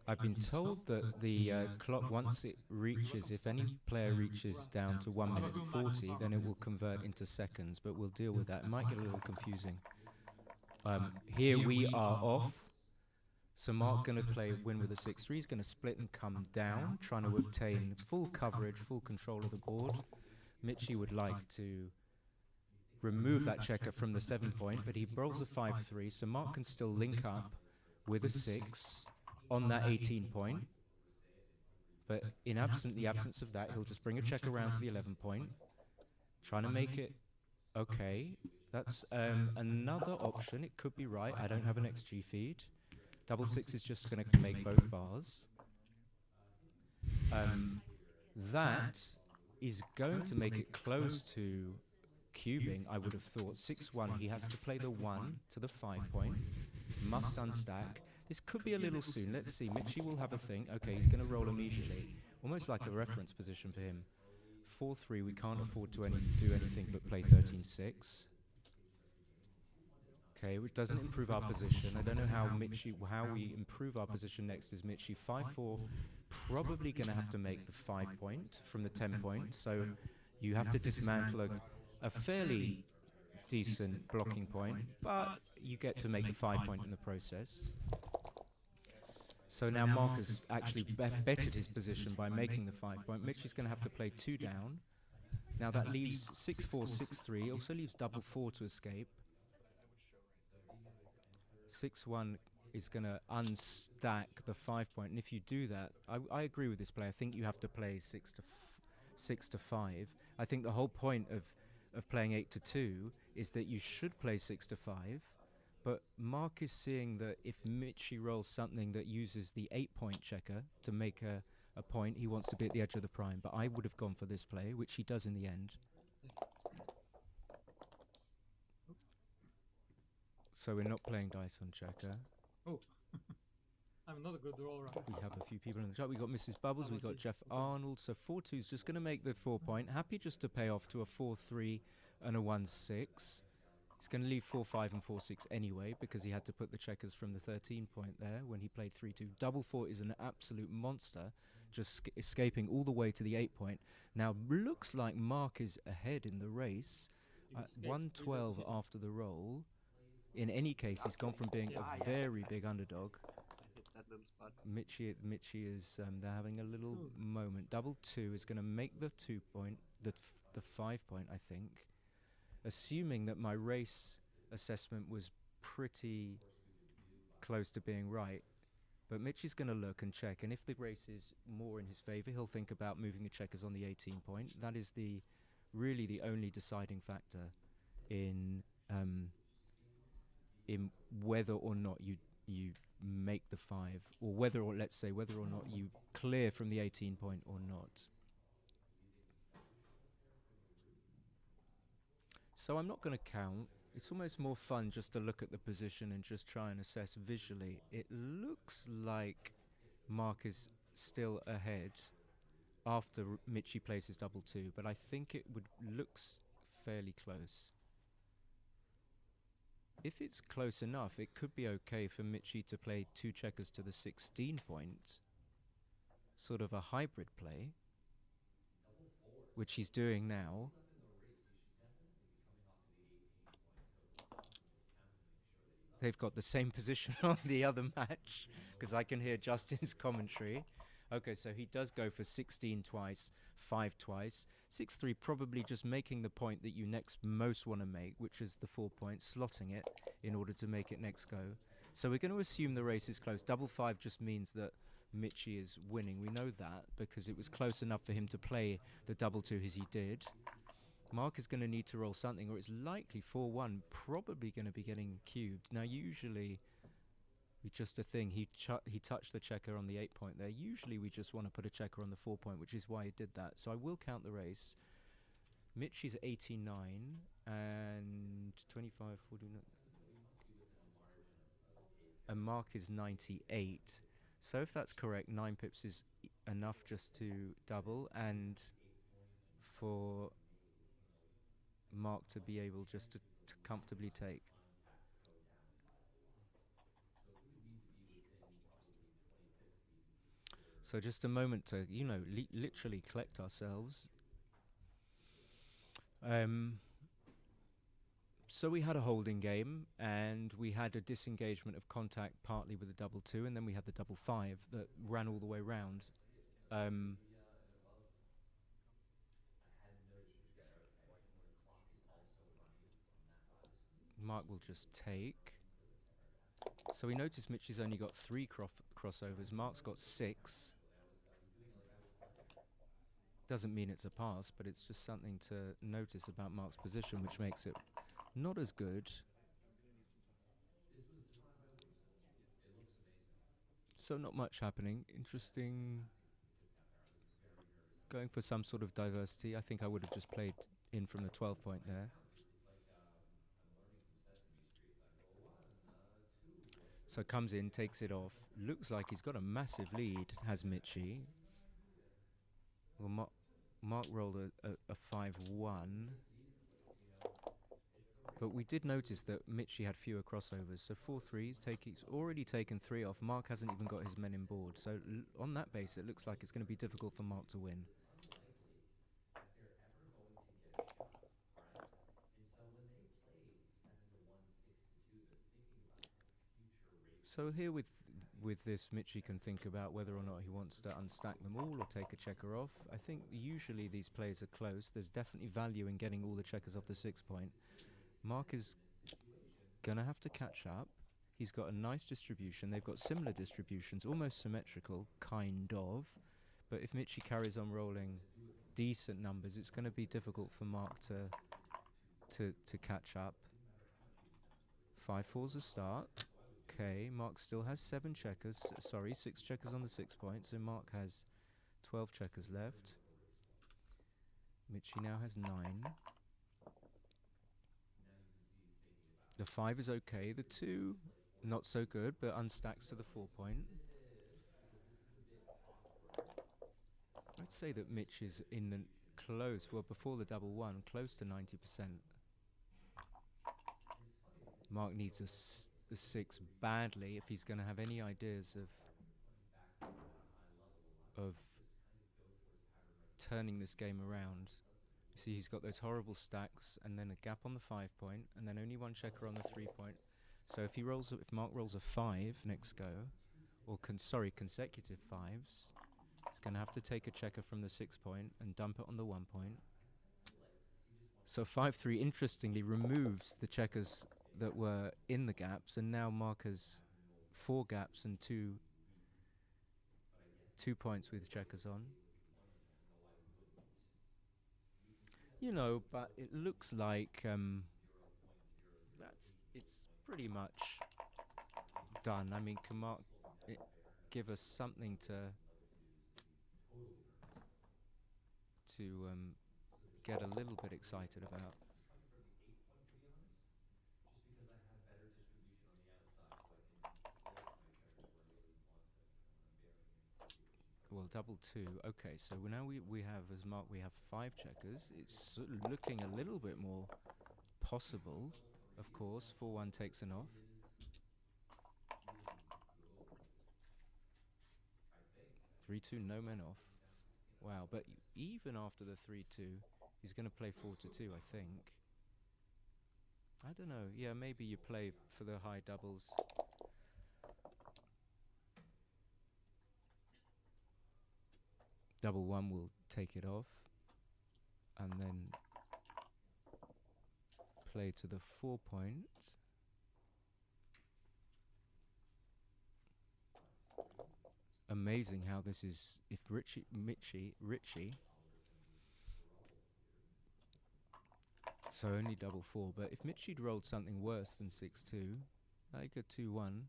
I've been told that the clock, once it reaches, if any player reaches down to 1 minute 40, then it will convert into seconds, but we'll deal with that. It might get a little confusing. Here we are off. So Marc going to play win with a 6-3. He's going to split and come down, trying to obtain full coverage, full control of the board. Michi would like to remove that checker from the 7-point, but he rolls a 5-3, so Marc can still link up with a 6 on that 18-point. But in the absence of that, he'll just bring a check around to the 11-point, trying to make it okay. That's another option. It could be right. I don't have an XG feed. Double 6 is just going to make both bars. That is going to make it close to cubing, I would have thought. 6-1, he has to play the 1 to the 5-point. Must unstack. This could be a little soon. Let's see. Michi will have a think. Okay, he's going to roll immediately. Almost like a reference position for him. 4-3, we can't afford to do anything but play 13-6. Okay, which doesn't improve our position. I don't know how we improve our position next is Michi. 5-4, probably going to have to make the 5-point from the 10-point. So you have to dismantle a fairly decent blocking point, but you get to make the 5-point in the process. So now Marc has actually bettered his position by making the 5-point. Michi's going to have to play 2 down. Now that leaves 6-4, 6-3. Also leaves double 4 to escape. 6-1 is going to unstack the 5-point, and if you do that, I agree with this play. I think you have to play 6 to 5. I think the whole point of playing 8-2 is that you should play 6 to 5. But Marc is seeing that if Michi rolls something that uses the 8-point checker to make a point, he wants to be at the edge of the prime. But I would have gone for this play, which he does in the end. So we're not playing dice on checker. Oh, I'm not a good roller. We have a few people in the chat. We got Mrs. Bubbles, we got Jeff Arnold. So 4-2 is just going to make the 4-point. Happy just to pay off to a 4-3 and a 1-6. He's going to leave 4-5 and 4-6 anyway because he had to put the checkers from the 13-point there when he played 3-2. Double 4 is an absolute monster, just escaping all the way to the 8-point. Now looks like Marc is ahead in the race. 112 after the roll. In any case, he's gone from being a very big underdog. Michi is they're having a little moment. Double 2 is going to make the 2-point, the 5-point, I think. Assuming that my race assessment was pretty close to being right. But Michi's going to look and check, and if the race is more in his favor, he'll think about moving the checkers on the 18-point. That is really the only deciding factor in whether or not you make the 5, or whether or not you clear from the 18-point or not. So I'm not going to count. It's almost more fun just to look at the position and just try and assess visually. It looks like Marc is still ahead after Michi plays his double 2, but I think it looks fairly close. If it's close enough, it could be okay for Michi to play 2 checkers to the 16-point, sort of a hybrid play, which he's doing now. They've got the same position on the other match, because I can hear Justin's commentary. Okay, so he does go for 16 twice, 5 twice. 6-3 probably just making the point that you next most want to make, which is the 4-point, slotting it in order to make it next go. So we're going to assume the race is close. Double 5 just means that Michi is winning. We know that because it was close enough for him to play the double 2 as he did. Marc is going to need to roll something, or it's likely 4-1, probably going to be getting cubed. Now usually, just a thing, he touched the checker on the 8-point there. Usually we just want to put a checker on the 4-point, which is why he did that. So I will count the race. Michi's 89 and 25, 49. And Marc is 98. So if that's correct, 9 pips is enough just to double, and for Marc to be able just to comfortably take. So just a moment to, you know, literally collect ourselves. So we had a holding game, and we had a disengagement of contact partly with the double 2, and then we had the double 5 that ran all the way round. Marc will just take. So we notice Michi's only got 3 crossovers. Marc's got 6. Doesn't mean it's a pass, but it's just something to notice about Marc's position, which makes it not as good. So not much happening. Interesting. Going for some sort of diversity. I think I would have just played in from the 12 point there. So comes in, takes it off. Looks like he's got a massive lead, has Michi. Well, Marc rolled a 5-1. But we did notice that Michi had fewer crossovers. So 4-3, he's already taken 3 off. Marc hasn't even got his men in board. So on that base, it looks like it's going to be difficult for Marc to win. So here with this, Michi can think about whether or not he wants to unstack them all or take a checker off. I think usually these plays are close. There's definitely value in getting all the checkers off the 6 point. Marc is going to have to catch up. He's got a nice distribution. They've got similar distributions, almost symmetrical, kind of. But if Michi carries on rolling decent numbers, it's going to be difficult for Marc to catch up. 5-4's a start. Okay, Marc still has 7 checkers. Sorry, 6 checkers on the 6 point. So Marc has 12 checkers left. Michi now has 9. The 5 is okay. The 2, not so good, but unstacks to the 4 point. I'd say that Mich is in the close, well, before the double 1, close to 90%. Marc needs a 6 badly if he's going to have any ideas of turning this game around. You see, he's got those horrible stacks, and then a gap on the 5 point, and then only 1 checker on the 3 point. So if Marc rolls a 5 next go, or consecutive 5s, he's going to have to take a checker from the 6 point and dump it on the 1 point. So 5-3 interestingly removes the checkers that were in the gaps, and now Marc has 4 gaps and 2 points with checkers on. You know, but it looks like it's pretty much done. I mean, can Marc give us something to get a little bit excited about? Well, double 2. Okay, so now we have, as Marc, we have 5 checkers. It's looking a little bit more possible, of course. 4-1 takes an off. Three 2, no men off. Wow, but even after the 3-2, he's going to play 4-2, I think. I don't know. Yeah, maybe you play for the high doubles. Double 1 will take it off, and then play to the 4 point. Amazing how this is. If Michi, so only double 4. But if Michi'd rolled something worse than 6-2, like a 2-1.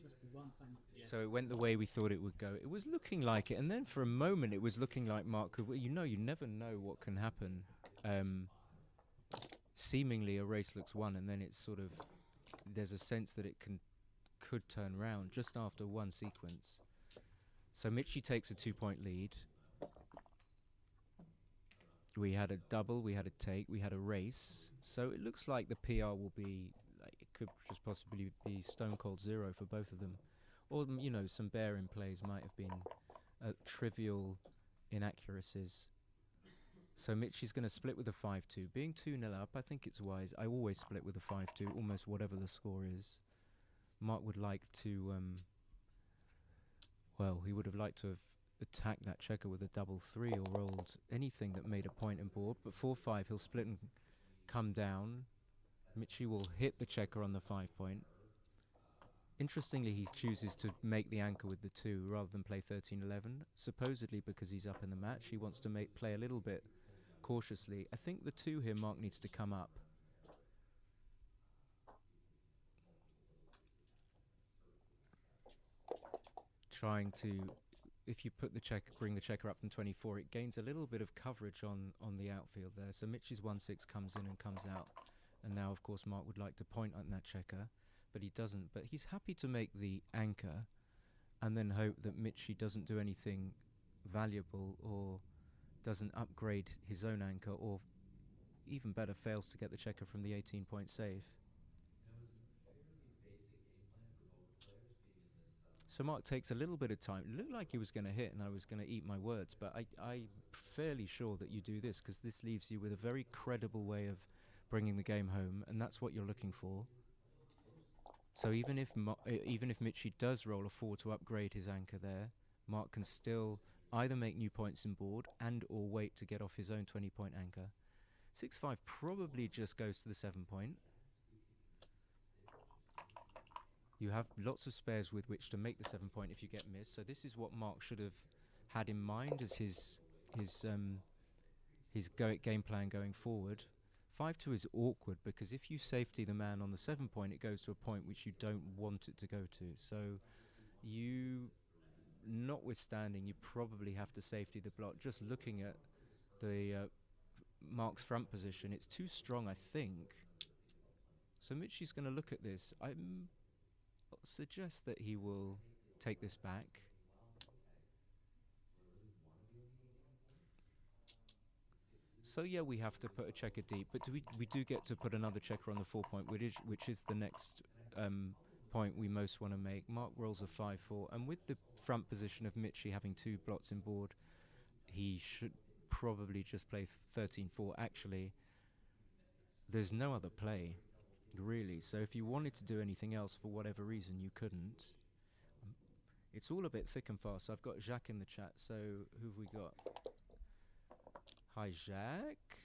Just 1 time. Yeah. So it went the way we thought it would go. It was looking like it, and then for a moment it was looking like Marc could. You know, you never know what can happen. Seemingly a race looks won, and then it's sort of, there's a sense that it could turn round just after one sequence. So Michi takes a 2 point lead. We had a double, we had a take, we had a race. So it looks like the PR will be, like, it could just possibly be stone cold 0 for both of them. Or, you know, some bearing plays might have been trivial inaccuracies. So Michi's going to split with a 5-2. Being 2-0 up, I think it's wise. I always split with a 5-2, almost whatever the score is. Marc would like to, well, he would have liked to have attacked that checker with a double 3 or rolled anything that made a point in board. But 4-5, he'll split and come down. Michi will hit the checker on the 5 point. Interestingly, he chooses to make the anchor with the 2 rather than play 13-11. Supposedly because he's up in the match, he wants to play a little bit cautiously. I think the 2 here, Marc needs to come up. Trying to, if you put the checker, bring the checker up from 24, it gains a little bit of coverage on the outfield there. So Michi's 1-6 comes in and comes out. And now, of course, Marc would like to point on that checker, but he doesn't. But he's happy to make the anchor and then hope that Michi doesn't do anything valuable or doesn't upgrade his own anchor, or even better, fails to get the checker from the 18-point save. So Marc takes a little bit of time. It looked like he was going to hit and I was going to eat my words, but I'm fairly sure that you do this because this leaves you with a very credible way of bringing the game home, and that's what you're looking for. So even if Michi does roll a 4 to upgrade his anchor there, Marc can still either make new points in board and or wait to get off his own 20-point anchor. 6-5 probably just goes to the 7-point. You have lots of spares with which to make the 7-point if you get missed. So this is what Marc should have had in mind as his game plan going forward. 5-2 is awkward because if you safety the man on the 7-point, it goes to a point which you don't want it to go to. So you, notwithstanding, you probably have to safety the block. Just looking at the Marc's front position, it's too strong, I think. So Michi's going to look at this. I suggest that he will take this back. So yeah, we have to put a checker deep, but we do get to put another checker on the 4-point, which is the next point we most want to make. Marc rolls a 5-4, and with the front position of Michi having 2 blots in board, he should probably just play 13-4. Actually, there's no other play, really. So if you wanted to do anything else for whatever reason, you couldn't. It's all a bit thick and fast. So I've got Jacques in the chat. So who have we got? Hi, Jacques.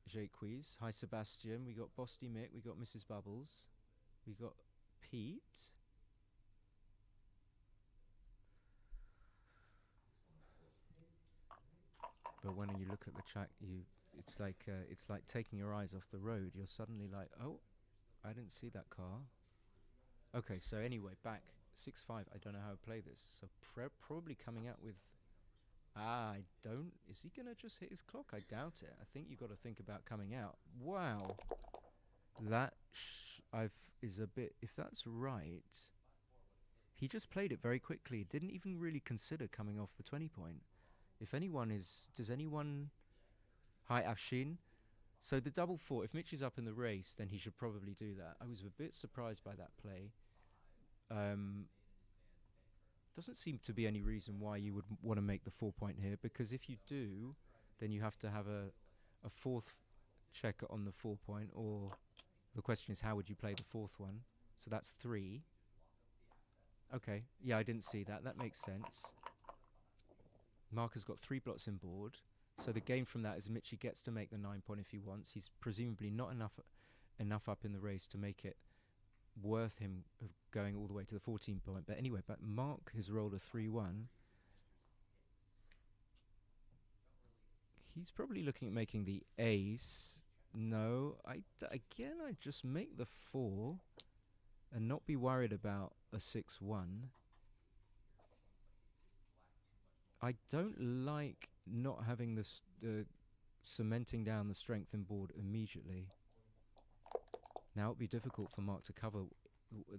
Jacques. Hi, Sebastian. We got Bosty Mick. We got Mrs. Bubbles. We got Pete. But when you look at the chat, it's like taking your eyes off the road. You're suddenly like, oh, I didn't see that car. Okay, so anyway, back 6-5. I don't know how to play this. So probably coming out with. Is he going to just hit his clock? I doubt it. I think you've got to think about coming out. Wow. That is a bit, if that's right, he just played it very quickly. Didn't even really consider coming off the 20-point. If anyone is, does anyone, hi Afshin. So the double 4, if Mitch is up in the race, then he should probably do that. I was a bit surprised by that play. Doesn't seem to be any reason why you would want to make the 4-point here, because if you do, then you have to have a 4th checker on the 4-point, or the question is how would you play the 4th one? So that's 3. Okay, yeah, I didn't see that. That makes sense. Marc has got 3 blots in board. So the game from that is Michi gets to make the 9-point if he wants. He's presumably not enough up in the race to make it worth him going all the way to the 14-point. But anyway, but Marc has rolled a 3-1. He's probably looking at making the ace. No, again, I just make the 4 and not be worried about a 6-1. I don't like not having the cementing down the strength in board immediately. Now it'd be difficult for Marc to cover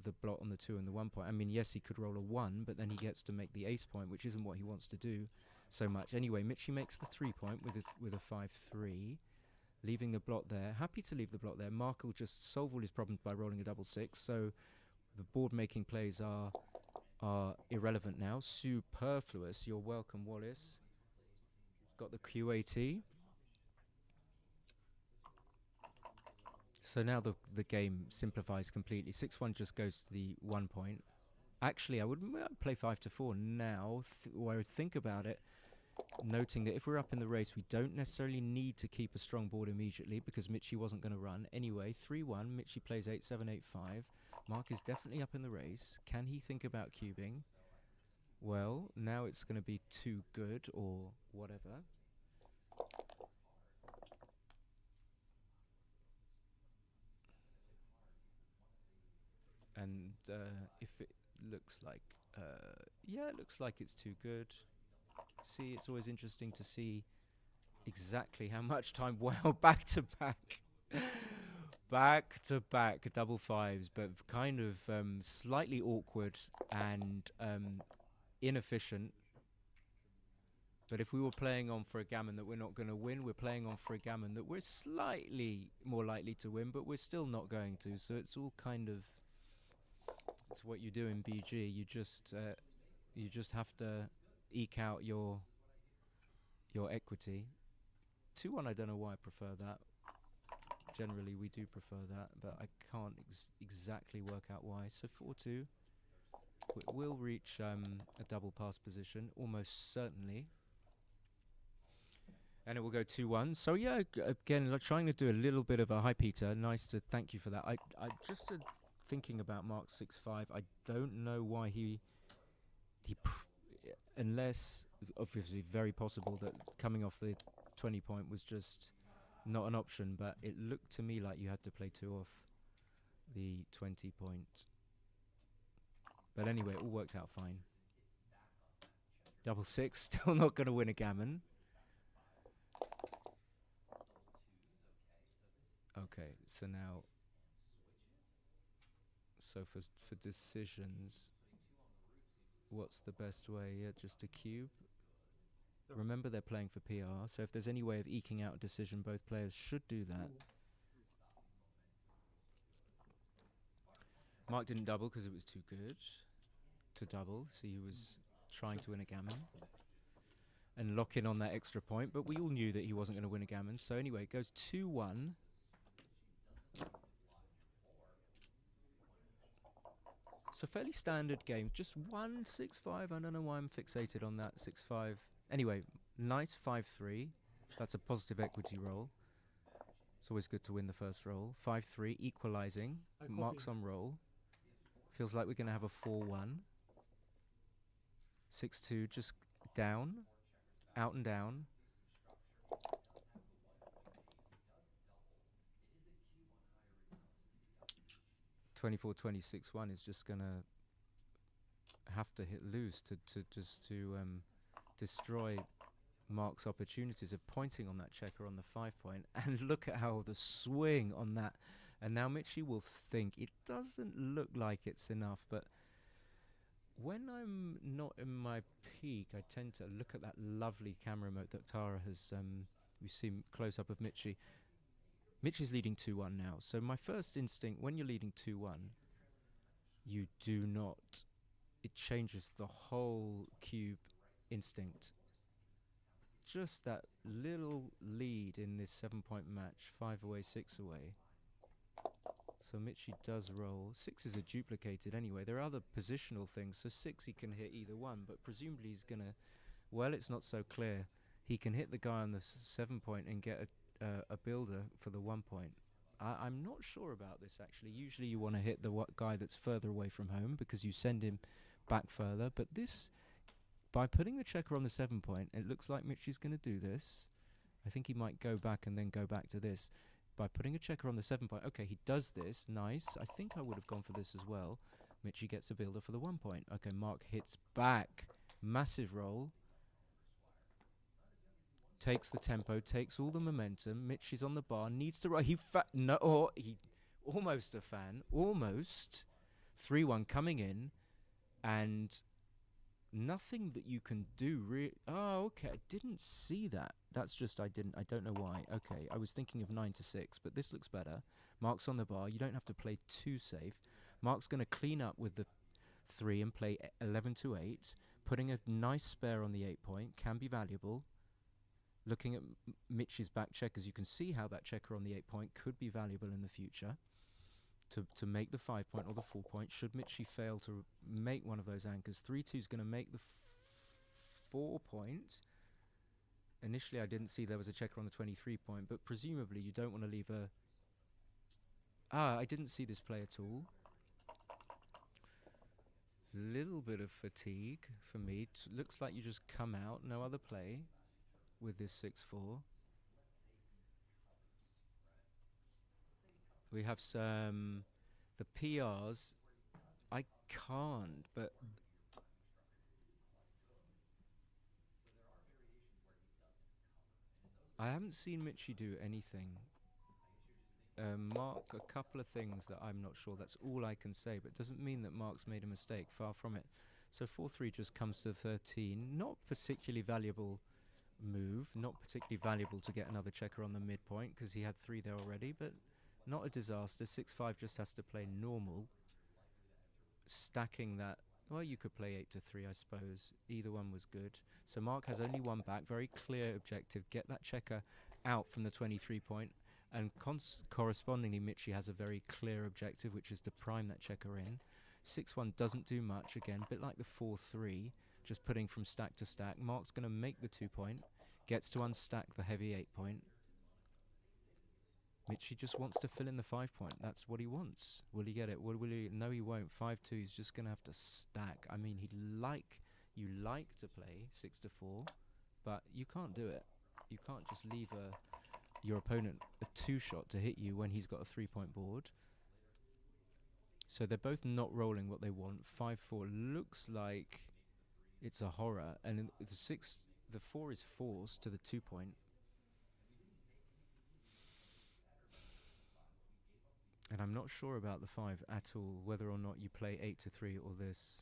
the blot on the 2 and the 1 point. I mean, yes, he could roll a 1, but then he gets to make the ace point, which isn't what he wants to do so much. Anyway, Michi makes the 3-point with a 5-3, leaving the blot there. Happy to leave the blot there. Marc will just solve all his problems by rolling a double 6. So the board making plays are are irrelevant now. Superfluous. You're welcome, Wallace. Got the QAT. So now the game simplifies completely. 6-1 just goes to the 1 point. Actually, I would play 5-4 now. Where I think about it, noting that if we're up in the race, we don't necessarily need to keep a strong board immediately because Michi wasn't going to run. Anyway, 3-1, Michi plays 8-7, 8-5. Marc is definitely up in the race. Can he think about cubing? Well, now it's going to be too good or whatever. And if it looks like, yeah, it looks like it's too good. See, it's always interesting to see exactly how much time. Well, back to back. Back to back double fives, but kind of slightly awkward and inefficient. But if we were playing on for a gammon that we're not going to win, we're playing on for a gammon that we're slightly more likely to win, but we're still not going to. So it's all kind of, it's what you do in BG. You just have to eke out your equity. 2-1, I don't know why I prefer that. Generally, we do prefer that, but I can't exactly work out why. So 4-2, we'll reach a double pass position, almost certainly. And it will go 2-1. So yeah, again, trying to do a little bit of a hi, Peter. Nice to thank you for that. I just thinking about Marc 6-5. I don't know why he unless obviously very possible that coming off the 20 point was just not an option, but it looked to me like you had to play 2 off the 20 point. But anyway, it all worked out fine. Double 6, still not going to win a gammon. Okay, so now, so for decisions, what's the best way? Yeah, just a cube. Remember, they're playing for PR, so if there's any way of eking out a decision, both players should do that. Marc didn't double because it was too good to double, so he was trying to win a gammon and lock in on that extra point, but we all knew that he wasn't going to win a gammon. So anyway, it goes 2-1. So fairly standard game, just 1 6-5. I don't know why I'm fixated on that 6-5. Anyway, nice 5-3. That's a positive equity roll. It's always good to win the first roll. 5-3, equalizing. Marc's on roll. Feels like we're going to have a 4-1. 6-2, just down. Out and down. (24-26-1) is just going to have to hit loose to destroy Marc's opportunities of pointing on that checker on the 5 point. And look at how the swing on that. And now Michi will think it doesn't look like it's enough, but when I'm not in my peak, I tend to look at that lovely camera mode that Tara has, we've seen close up of Michi. Michi's leading 2-1 now. So my first instinct, when you're leading 2-1, you do not, it changes the whole cube instinct. Just that little lead in this 7-point match, 5 away, 6 away. So Michi does roll. 6 is a duplicated anyway. There are other positional things. So 6 he can hit either one, but presumably he's going to, well, it's not so clear. He can hit the guy on the 7 point and get a builder for the 1 point. I'm not sure about this actually. Usually you want to hit the guy that's further away from home because you send him back further. But this, by putting the checker on the 7 point, it looks like Michi's going to do this. I think he might go back and then go back to this. By putting a checker on the 7 point, okay, he does this, nice. I think I would have gone for this as well. Michi gets a builder for the 1 point. Okay, Marc hits back, massive roll. Takes the tempo, takes all the momentum. Michi's on the bar, needs to he almost a fan, almost 3-1 coming in, and nothing that you can do. Oh, okay, I didn't see that. That's just I don't know why. Okay, I was thinking of 9-6, but this looks better. Marc's on the bar. You don't have to play too safe. Marc's going to clean up with the 3 and play 11 to 8. Putting a nice spare on the 8 point can be valuable. Looking at Mitch's back checkers, you can see how that checker on the 8 point could be valuable in the future to make the 5 point or the 4 point. Should Michi fail to make one of those anchors, 3-2 is going to make the 4 point. Initially, I didn't see there was a checker on the 23 point, but presumably you don't want to leave a... I didn't see this play at all. Little bit of fatigue for me. Looks like you just come out, no other play with this 6-4. We have some... The PRs, I can't, but... I haven't seen Michi do anything. Marc, a couple of things that I'm not sure. That's all I can say, but it doesn't mean that Marc's made a mistake. Far from it. So 4-3 just comes to 13. Not particularly valuable move. Not particularly valuable to get another checker on the midpoint, because he had 3 there already, but not a disaster. 6-5 just has to play normal. Stacking that... Well, you could play 8-3, I suppose. Either one was good. So Marc has only one back. Very clear objective. Get that checker out from the 23 point. And correspondingly, Michi has a very clear objective, which is to prime that checker in. 6-1 doesn't do much. Again, a bit like the 4-3, just putting from stack to stack. Marc's going to make the 2 point. Gets to unstack the heavy 8 point. Michi just wants to fill in the 5 point. That's what he wants. Will he get it? Will he? No, he won't. 5-2. He's just going to have to stack. I mean, you like to play 6-4, but you can't do it. You can't just leave your opponent a 2-shot to hit you when he's got a 3 point board. So they're both not rolling what they want. 5-4 looks like it's a horror, and the 4 is forced to the 2 point. And I'm not sure about the 5 at all, whether or not you play 8-3 or this.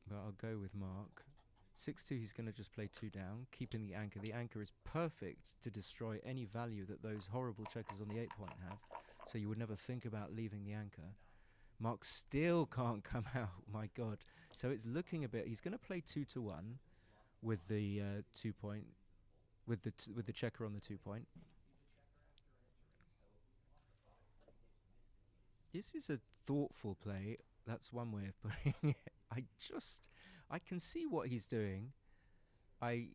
But I'll go with Marc. 6-2, he's going to just play 2 down, keeping the anchor. The anchor is perfect to destroy any value that those horrible checkers on the 8 point have. So you would never think about leaving the anchor. Marc still can't come out, my God. So it's looking a bit... He's going to play 2-1 with the 2 point, with the checker on the 2 point. This is a thoughtful play. That's one way of putting it. I can see what he's doing. I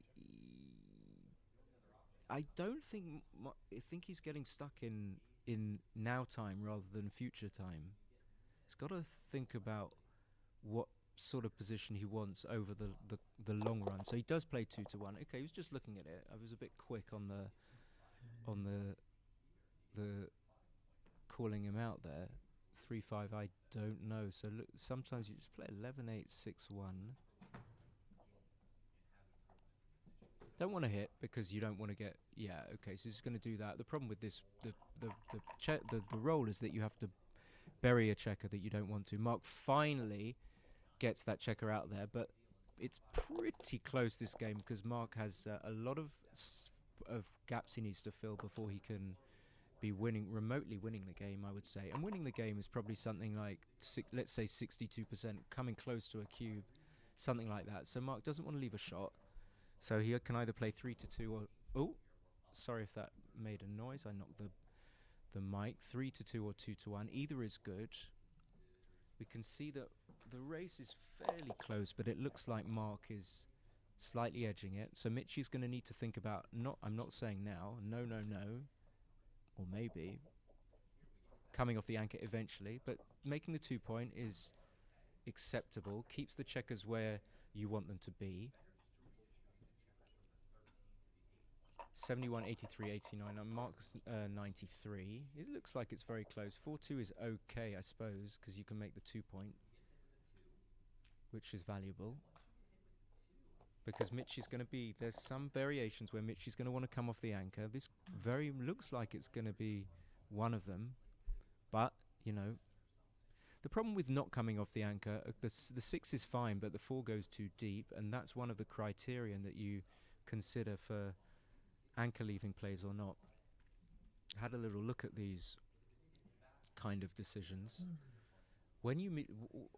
don't think... I think he's getting stuck in now time rather than future time. He's got to think about what sort of position he wants over the long run. So he does play 2-1. Okay, he was just looking at it. I was a bit quick on the calling him out there. 3-5, I don't know. So look, sometimes you just play 11-8, 6-1. Don't want to hit because you don't want to get... Yeah, okay, so he's going to do that. The problem with this, the roll is that you have to bury a checker that you don't want to. Marc finally gets that checker out there, but it's pretty close this game because Marc has a lot of gaps he needs to fill before he can be remotely winning the game, I would say. And winning the game is probably something like, let's say 62%, coming close to a cube, something like that. So Marc doesn't want to leave a shot. So he can either play 3-2 or... Oh, sorry if that made a noise. I knocked the mic. 3-2 or 2-1. Either is good. We can see that the race is fairly close, but it looks like Marc is slightly edging it. So Michi's going to need to think about... I'm not saying now. No. Or maybe coming off the anchor eventually, but making the 2 point is acceptable, keeps the checkers where you want them to be. 71, 83, 89, and Marc's 93. It looks like it's very close. 4-2 is okay, I suppose, because you can make the 2 point, which is valuable. Because Michi's going to be... There's some variations where Michi's going to want to come off the anchor. This looks like it's going to be one of them. But, you know, the problem with not coming off the anchor, the 6 is fine, but the 4 goes too deep, and that's one of the criterion that you consider for anchor leaving plays or not. Had a little look at these kind of decisions. When you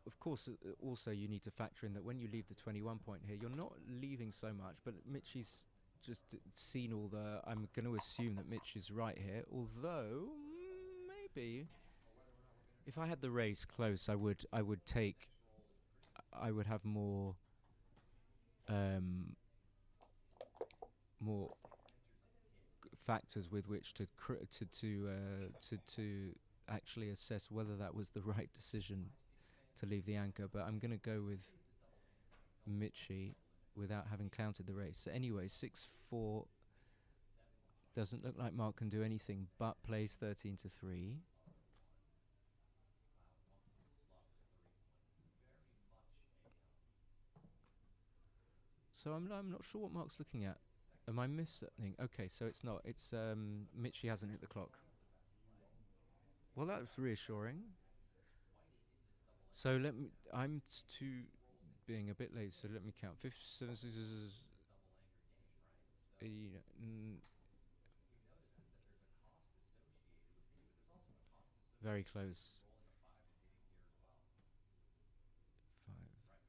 of course, also you need to factor in that when you leave the 21 point here, you're not leaving so much. But Mitchie's just seen all the. I'm going to assume that Mitch is right here, although maybe if I had the race close, I would take. I would have more. More factors with which to actually assess whether that was the right decision to leave the anchor, but I'm going to go with Michi without having counted the race. So anyway, 6-4 doesn't look like Marc can do anything but plays 13-3. So I'm not sure what Marc's looking at. Am I missed something? Okay, so it's not. It's Michi hasn't hit the clock. Well, that was reassuring. So let me. I'm being a bit late, so let me count. 5, 7, 6, very close. 5.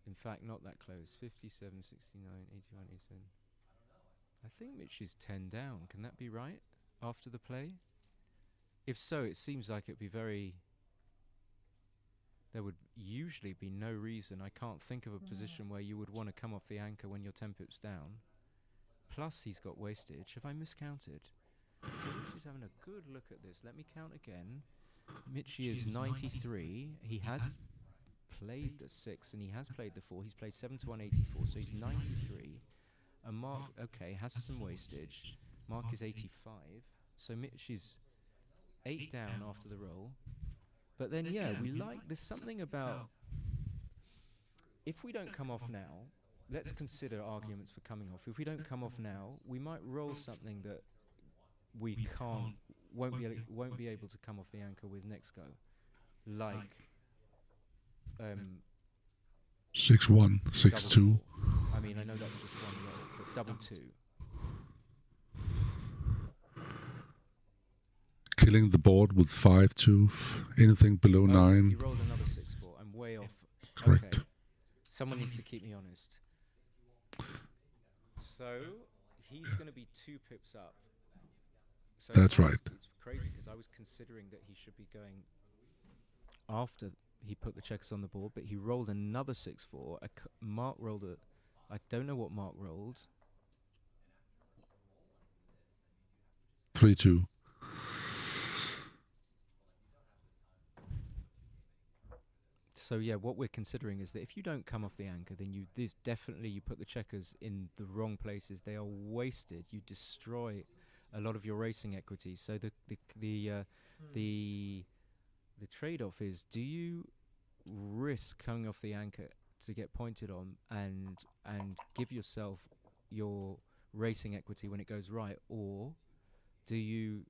In fact, not that close. 57, 69, 81, 87. I think Mitch is 10 down. Can that be right after the play? If so, it seems like it'd be very. There would usually be no reason. I can't think of a position where you would want to come off the anchor when you're 10 pips down. Plus, he's got wastage. Have I miscounted? So Mitchie's having a good look at this. Let me count again. Michie is 93. He has played the 6 and he has played the 4. He's played 7 to 184, so he's 93. And Marc, okay, has some wastage. Marc is 85. So Michie's 8 down after the roll. But then, yeah, we like, there's something about, if we don't come off now, let's consider arguments for coming off. If we don't come off now, we might roll something that we won't be able to come off the anchor with next go. Like 6-1, 6-2. I mean, I know that's just one roll, but double 2. Killing the board with 5-2, anything below 9. You rolled another 6-4. I'm way off. Correct. Okay. Someone needs to keep me honest. So he's going to be 2 pips up. So That's right. It's crazy because I was considering that he should be going after he put the checkers on the board, but he rolled another 6-4. Marc rolled I don't know what Marc rolled. 3-2. So yeah, what we're considering is that if you don't come off the anchor, then you put the checkers in the wrong places. They are wasted. You destroy a lot of your racing equity. So the trade-off is: do you risk coming off the anchor to get pointed on and give yourself your racing equity when it goes right, or do you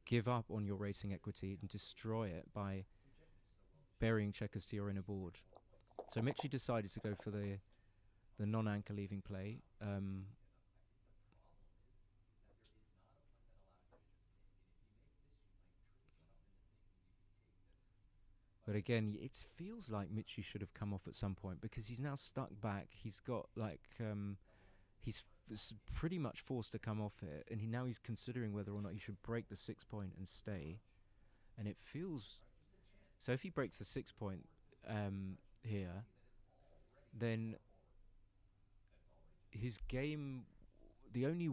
give up on your racing equity and destroy it by burying checkers to your inner board? So Michie decided to go for the non-anchor leaving play. But again, it feels like Michie should have come off at some point because he's now stuck back. He's got like he's pretty much forced to come off it, and now he's considering whether or not he should break the 6 point and stay. And it feels so. If he breaks the 6 point here, then his game. The only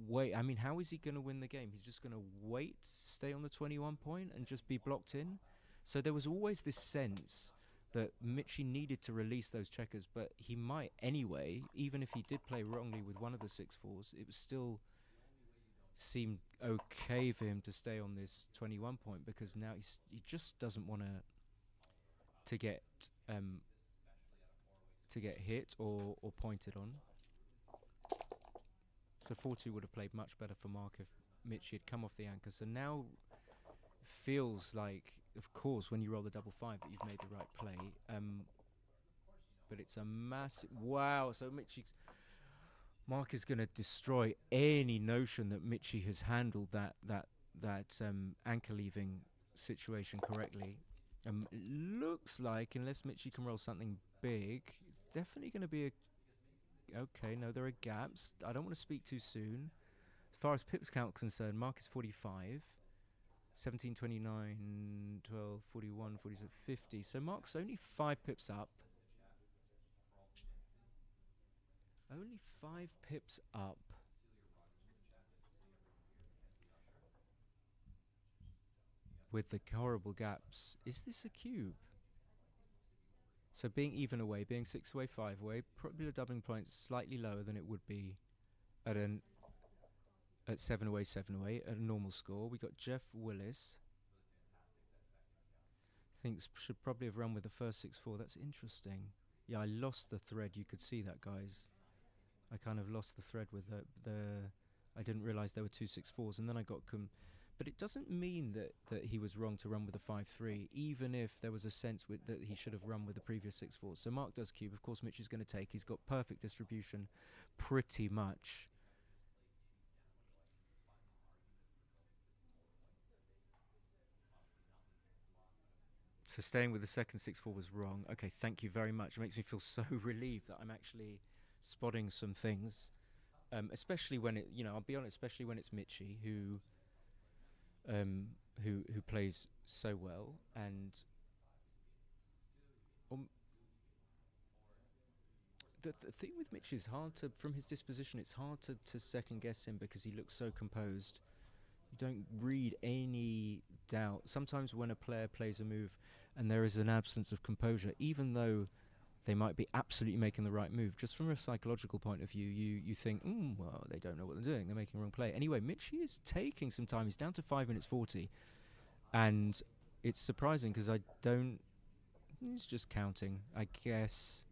way. I mean, how is he going to win the game? He's just going to wait, stay on the 21 point, and just be blocked in. So there was always this sense that Michie needed to release those checkers, but he might anyway, even if he did play wrongly with one of the 6-4s, it was still seemed okay for him to stay on this 21 point because now he just doesn't want to get hit or pointed on. So 4-2 would have played much better for Marc if Michie had come off the anchor. So now feels like, of course, when you roll the double 5 that you've made the right play. But it's a massive... Wow, so Marc is going to destroy any notion that Michie has handled that anchor leaving situation correctly. Looks like, unless Michi can roll something big, it's definitely going to be a... Okay, no, there are gaps. I don't want to speak too soon. As far as pips count concerned, Marc is 45. 17, 29, 12, 41, 47, 50. So Marc's only 5 pips up. Only 5 pips up. With the horrible gaps. Is this a cube? So being even away, being 6 away, 5 away, probably the doubling points slightly lower than it would be at 7 away, 7 away, at a normal score. We got Jeff Willis. Thinks should probably have run with the first 6-4. That's interesting. Yeah, I lost the thread. You could see that, guys. I kind of lost the thread with the I didn't realize there were 2 6-4s, and then I got but it doesn't mean that he was wrong to run with a 5-3, even if there was a sense that he should have run with the previous 6-4s. So Marc does cube. Of course, Mitch is going to take. He's got perfect distribution, pretty much. So staying with the second 6-4 was wrong. Okay, thank you very much. It makes me feel so relieved that I'm actually spotting some things, especially when it, I'll be honest, especially when it's Michi who plays so well, and the thing with Mitch is hard to, from his disposition, it's hard to second guess him because he looks so composed. You don't read any doubt. Sometimes when a player plays a move and there is an absence of composure, even though they might be absolutely making the right move, just from a psychological point of view, you think, well, they don't know what they're doing. They're making the wrong play. Anyway, Michi is taking some time. He's down to 5 minutes 40. And it's surprising because I don't... He's just counting, I guess.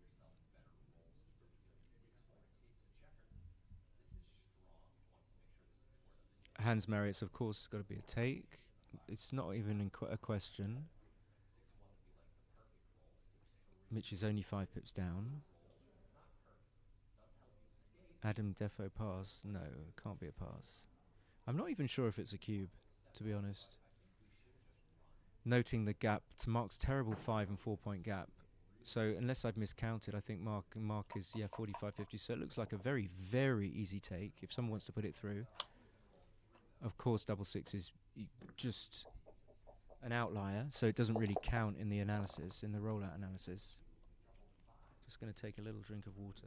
Hans Marriot's, of course, got to be a take. It's not even a question. Mitch is only 5 pips down. Adam Defo pass? No, can't be a pass. I'm not even sure if it's a cube, to be honest. Noting the gap to Marc's terrible 5 and 4 point gap. So unless I've miscounted, I think Marc is 45-50. So it looks like a very, very easy take if someone wants to put it through. Of course, double 6 is just an outlier, so it doesn't really count in the analysis, in the rollout analysis. Just going to take a little drink of water.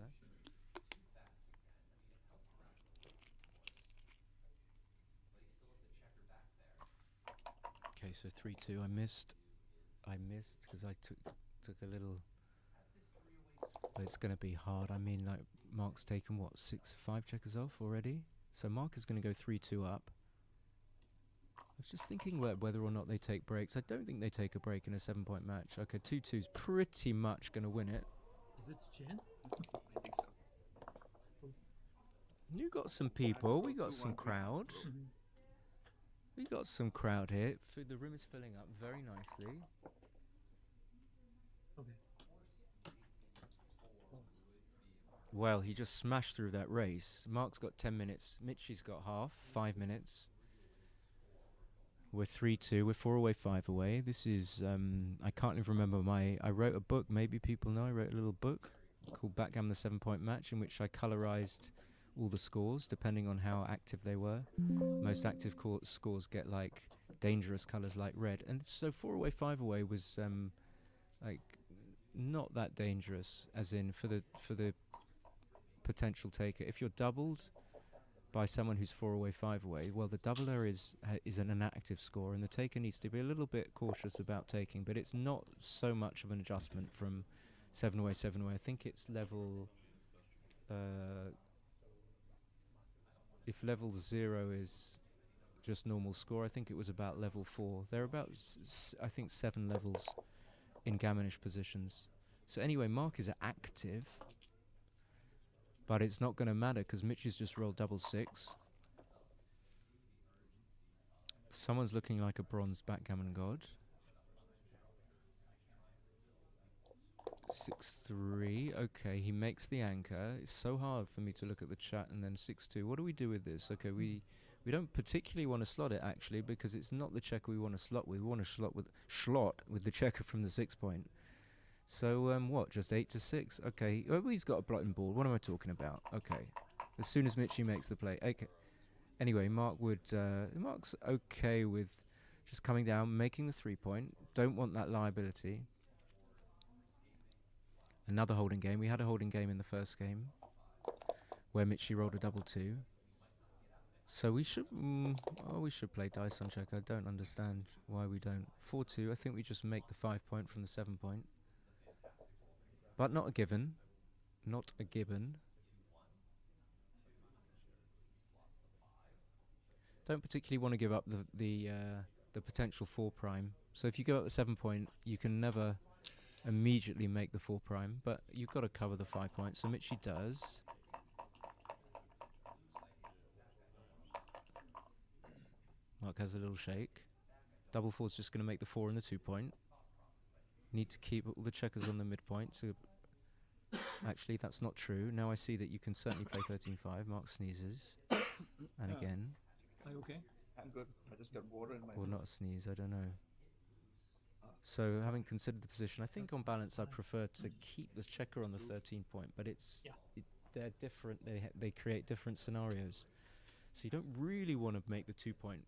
Okay, so 3-2. I missed because I took a little. But it's going to be hard. I mean, like Marc's taken what 5 checkers off already. So Marc is going to go 3-2 up. I was just thinking whether or not they take breaks. I don't think they take a break in a 7-point match. Okay, 2-2's pretty much going to win it. Is it Jen? I think so. You got some people. We got some crowd. We got some crowd here. The room is filling up very nicely. Okay. Well, he just smashed through that race. Marc's got 10 minutes. Mitchi's got half, 5 minutes. We're 3-2. We're 4 away, 5 away. This is, I can't even remember I wrote a book. Maybe people know I wrote a little book called Backgammon the 7-point match, in which I colorized all the scores depending on how active they were. Most active scores get like dangerous colors like red. And so 4 away, 5 away was like not that dangerous, as in for the potential taker. If you're doubled by someone who's 4 away, 5 away, well, the doubler is an inactive score, and the taker needs to be a little bit cautious about taking, but it's not so much of an adjustment from 7 away, 7 away. I think it's level... if level 0 is just normal score, I think it was about level 4. There are about, I think, 7 levels in gammonish positions. So anyway, Marc is active, but it's not going to matter because Mitch has just rolled double 6. Someone's looking like a bronze backgammon god. 6-3. Okay, he makes the anchor. It's so hard for me to look at the chat. And then 6-2. What do we do with this? Okay, we We don't particularly want to slot it actually because it's not the checker we want to slot with. We want to slot with the checker from the 6 point. So what? Just 8 to 6. Okay. Oh, he's got a blotting board. What am I talking about? Okay. As soon as Michi makes the play. Okay. Anyway, Marc's okay with just coming down, making the 3 point. Don't want that liability. Another holding game. We had a holding game in the first game where Michi rolled a double 2. So we should play dice on check. I don't understand why we don't. 4-2. I think we just make the 5 point from the 7 point. But not a given. Not a given. Don't particularly want to give up the potential 4 prime. So if you go up the 7 point, you can never immediately make the 4 prime, but you've got to cover the 5 points. So Michi does. Marc has a little shake. Double 4's just going to make the 4 and the 2 point. Need to keep all the checkers on the midpoint. So actually, that's not true. Now I see that you can certainly play 13-5. Marc sneezes. And again. Are you okay? I'm good. I just got water in my Or not a sneeze, I don't know. So having considered the position, I think on balance I prefer to keep this checker on the 13 point, but they're different. They create different scenarios. So you don't really want to make the 2 point.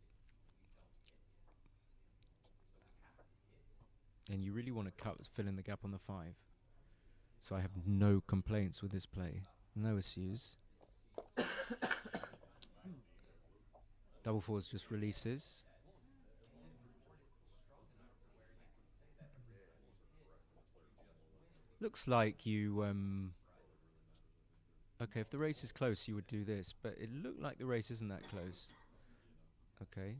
And you really want to fill in the gap on the 5. So I have no complaints with this play. No issues. Double 4's just releases. Looks like you... okay, if the race is close, you would do this. But it looked like the race isn't that close. Okay.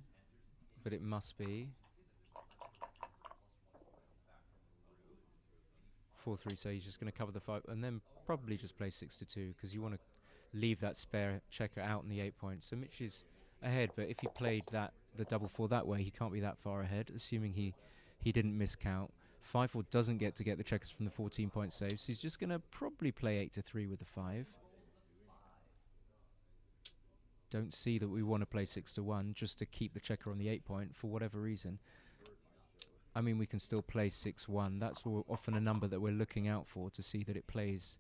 But it must be. 4-3, so he's just going to cover the 5. And then probably just play 6-2, because you want to leave that spare checker out in the 8 points. So Mitch is ahead, but if he played the double 4 that way, he can't be that far ahead, assuming he didn't miscount. 5-4 doesn't get the checkers from the 14 point save, so he's just going to probably play 8-3 with the 5. Don't see that we want to play 6-1 just to keep the checker on the 8 point for whatever reason. I mean, we can still play 6-1. That's often a number that we're looking out for to see that it plays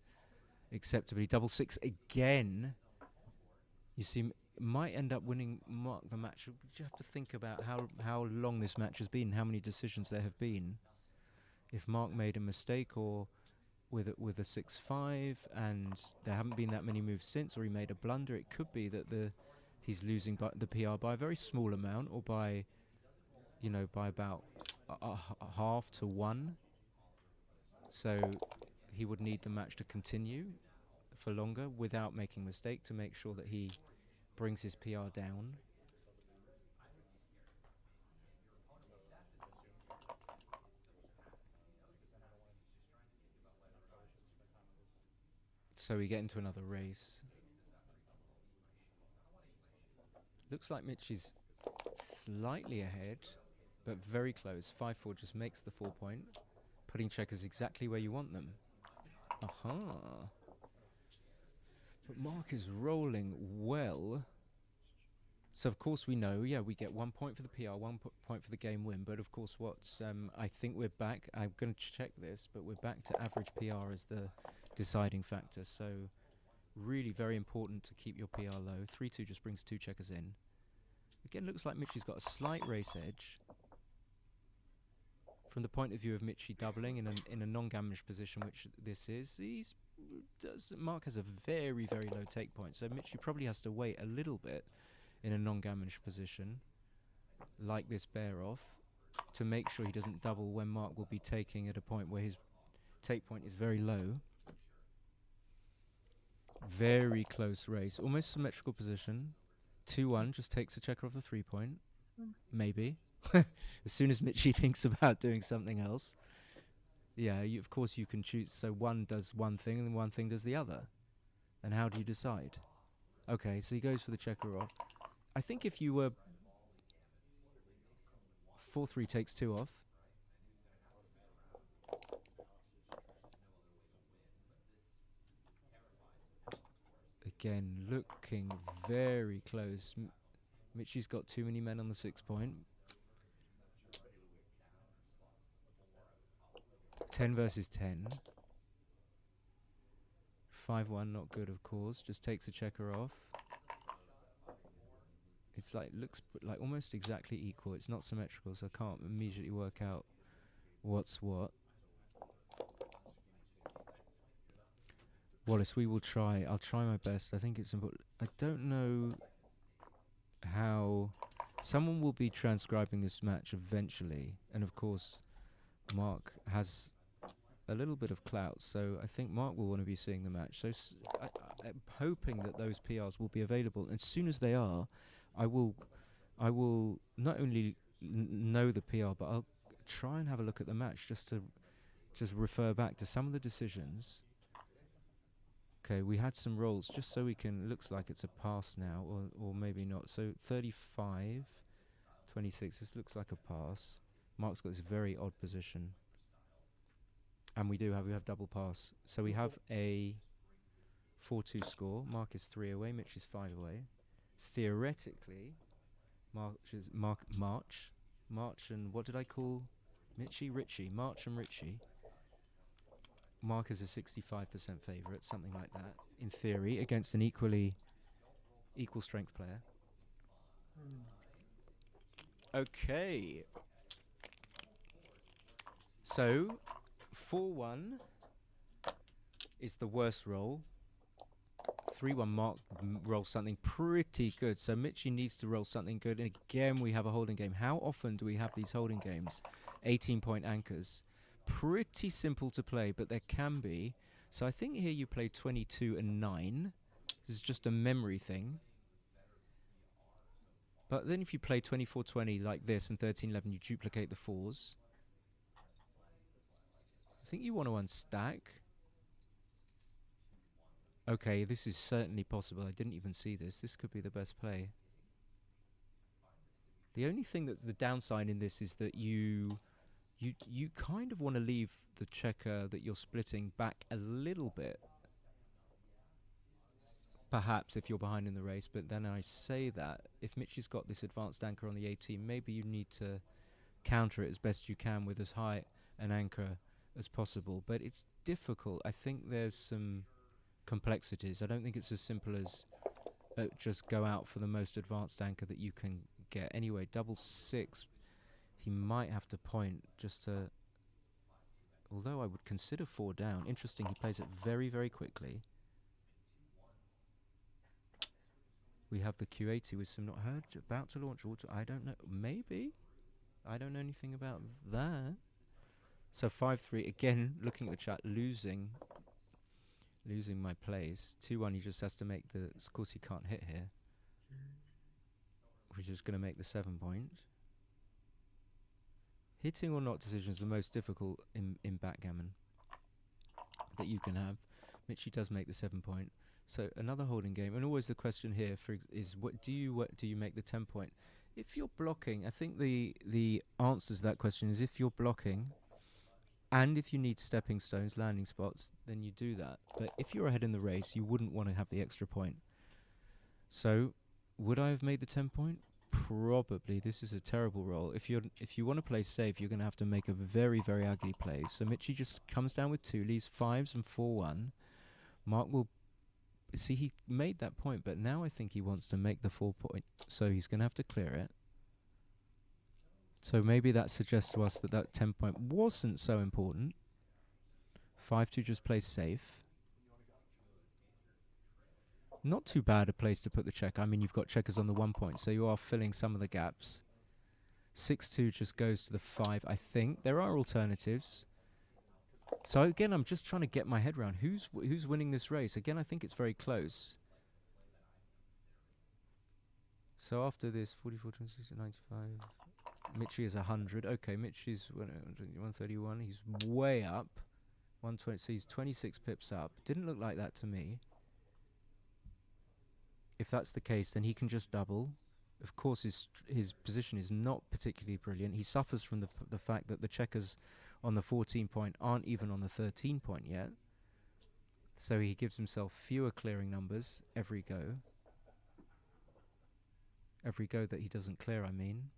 acceptably. Double 6 again. You see, might end up winning Marc the match. You have to think about how long this match has been, how many decisions there have been. If Marc made a mistake or with a 6-5 and there haven't been that many moves since, or he made a blunder, it could be that he's losing the PR by a very small amount, or by about half to 1. So he would need the match to continue for longer without making a mistake to make sure that he brings his PR down. So we get into another race. Looks like Mitch is slightly ahead, but very close. 5-4 just makes the 4 point, putting checkers exactly where you want them. Aha! But Marc is rolling well. So of course we know, we get 1 point for the PR, 1 point for the game win. But of course, I think we're back. I'm going to check this, but we're back to average PR as the deciding factor. So really very important to keep your PR low. 3-2 just brings 2 checkers in. Again, looks like Michi's got a slight race edge. From the point of view of Michi doubling in a non-gammonish position, which this is, Marc has a very, very low take point. So Michi probably has to wait a little bit in a non-gammonish position, like this bear off, to make sure he doesn't double when Marc will be taking at a point where his take point is very low. Very close race, almost symmetrical position. 2-1 just takes a checker off the 3 point. Maybe. As soon as Michi thinks about doing something else. Yeah, of course you can choose. So one does one thing and one thing does the other. And how do you decide? Okay, so he goes for the checker off. I think if you were 4-3 takes 2 off. Again, looking very close. Michi's got too many men on the 6 point. 10 versus 10. 5-1, not good, of course. Just takes a checker off. It's like, looks like almost exactly equal. It's not symmetrical, so I can't immediately work out what's what. Wallace, we will try. I'll try my best. I think it's important. I don't know how... Someone will be transcribing this match eventually. And of course, Marc has a little bit of clout. So I think Marc will want to be seeing the match. So I'm hoping that those PRs will be available. And as soon as they are, I will not only know the PR, but I'll try and have a look at the match just to refer back to some of the decisions. Okay, we had some rolls just so we can... Looks like it's a pass now, or maybe not. So 35, 26. This looks like a pass. Marc's got this very odd position, and we have double pass. So we have a 4-2 score. Marc is 3 away. Mitch is 5 away. Theoretically, March and what did I call Richie? March and Richie. Marc is a 65% favourite, something like that, in theory, against an equal strength player. Okay. So, 4-1 is the worst roll. 3-1 Marc rolls something pretty good. So Michi needs to roll something good. And again, we have a holding game. How often do we have these holding games? 18-point anchors. Pretty simple to play, but there can be. So I think here you play 22 and 9. This is just a memory thing. But then if you play 24-20 like this and 13-11, you duplicate the 4s. I think you want to unstack. Okay, this is certainly possible. I didn't even see this. This could be the best play. The only thing that's the downside in this is that you kind of want to leave the checker that you're splitting back a little bit. Perhaps if you're behind in the race, but then I say that if Mitch has got this advanced anchor on the 18, maybe you need to counter it as best you can with as high an anchor as possible. But it's difficult. I think there's some complexities. I don't think it's as simple as just go out for the most advanced anchor that you can get. Anyway, double 6. He might have to point just to... Although I would consider 4 down. Interesting, he plays it very, very quickly. We have the Q80 with some not heard, about to launch auto. I don't know. Maybe? I don't know anything about that. So 5-3, again, looking at the chat, losing my place. 2-1, he just has to make the... Of course, he can't hit here. We're just going to make the 7 point. Hitting or not decision is the most difficult in backgammon that you can have. Michi does make the 7 point. So another holding game, and always the question here is what do you make the 10 point? If you're blocking, I think the answer to that question is if you're blocking, and if you need stepping stones, landing spots, then you do that. But if you're ahead in the race, you wouldn't want to have the extra point. So would I have made the 10 point? Probably. This is a terrible roll. If you want to play safe, you're going to have to make a very, very ugly play. So Michi just comes down with 2, leaves 5s and 4-1. Marc will... See, he made that point, but now I think he wants to make the 4 point. So he's going to have to clear it. So maybe that suggests to us that that 10 point wasn't so important. 5-2 just plays safe. Not too bad a place to put the check. I mean, you've got checkers on the 1 point, so you are filling some of the gaps. 6-2 just goes to the 5, I think. There are alternatives. So again, I'm just trying to get my head around who's winning this race. Again, I think it's very close. So after this, 44, 26, 95. Michi is 100. Okay, Michi's 131. He's way up. 120. So he's 26 pips up. Didn't look like that to me. If that's the case, then he can just double. Of course, his position is not particularly brilliant. He suffers from the fact that the checkers on the 14 point aren't even on the 13 point yet. So he gives himself fewer clearing numbers every go. Every go that he doesn't clear, I mean.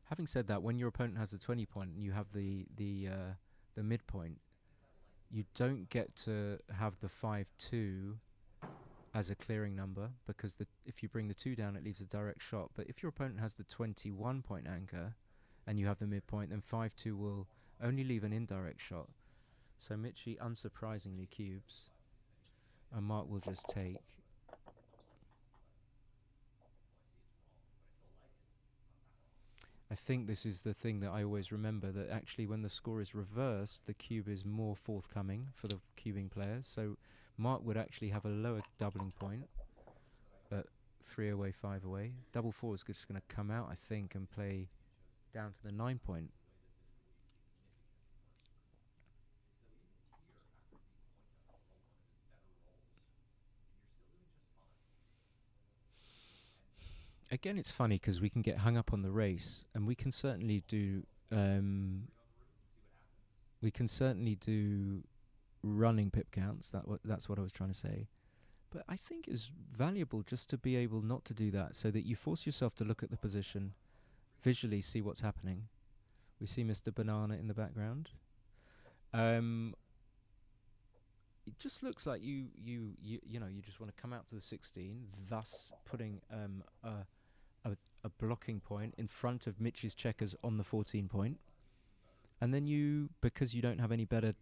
Having said that, when your opponent has the 20 point and you have the midpoint, you don't get to have the 5-2 as a clearing number, because if you bring the 2 down, it leaves a direct shot. But if your opponent has the 21 point anchor and you have the midpoint, then 5-2 will only leave an indirect shot. So Michi unsurprisingly cubes, and Marc will just take. I think this is the thing that I always remember, that actually when the score is reversed, the cube is more forthcoming for the cubing player. So Marc would actually have a lower doubling point at 3 away, 5 away. Double 4 is just going to come out, I think, and play down to the 9 point. Again, it's funny because we can get hung up on the race, and we can certainly do running pip counts. That's what I was trying to say. But I think it's valuable just to be able not to do that, so that you force yourself to look at the position, visually see what's happening. We see Mr. Banana in the background. It just looks like you just want to come out to the 16, thus putting a blocking point in front of Mitch's checkers on the 14 point. And then because you don't have any better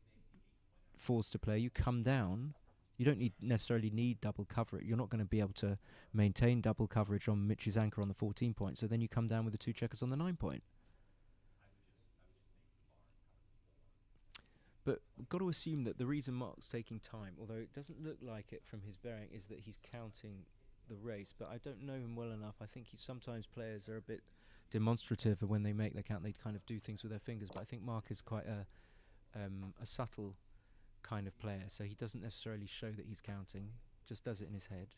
fours to play, you come down. You don't necessarily need double coverage. You're not going to be able to maintain double coverage on Mitch's anchor on the 14 point. So then you come down with the 2 checkers on the 9 point. But we've got to assume that the reason Marc's taking time, although it doesn't look like it from his bearing, is that he's counting the race. But I don't know him well enough. I think sometimes players are a bit demonstrative, and when they make their count, they kind of do things with their fingers. But I think Marc is quite a subtle kind of player, so he doesn't necessarily show that he's counting, just does it in his head.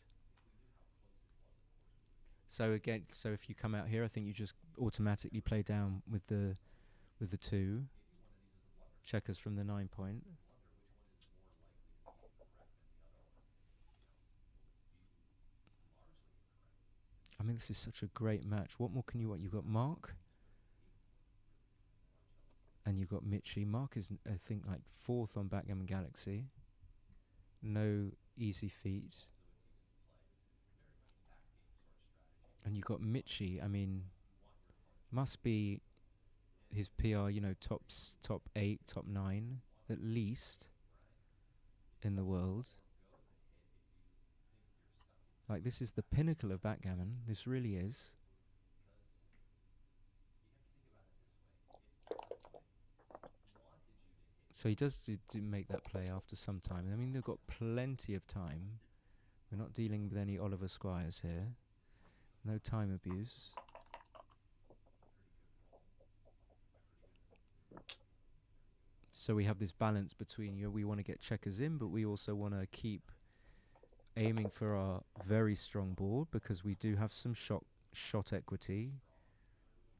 So again, if you come out here, I think you just automatically play down with the 2 checkers from the 9 point. I mean, this is such a great match. What more can you want? You've got Marc, and you've got Michi. Marc is, I think, like 4th on Backgammon Galaxy. No easy feat. And you've got Michi. I mean, must be his PR, top 8, top 9, at least, in the world. Like, this is the pinnacle of backgammon. This really is. So he does do make that play after some time. I mean, they've got plenty of time. We're not dealing with any Oliver Squires here. No time abuse. So we have this balance between, we want to get checkers in, but we also want to keep aiming for our very strong board, because we do have some shot equity.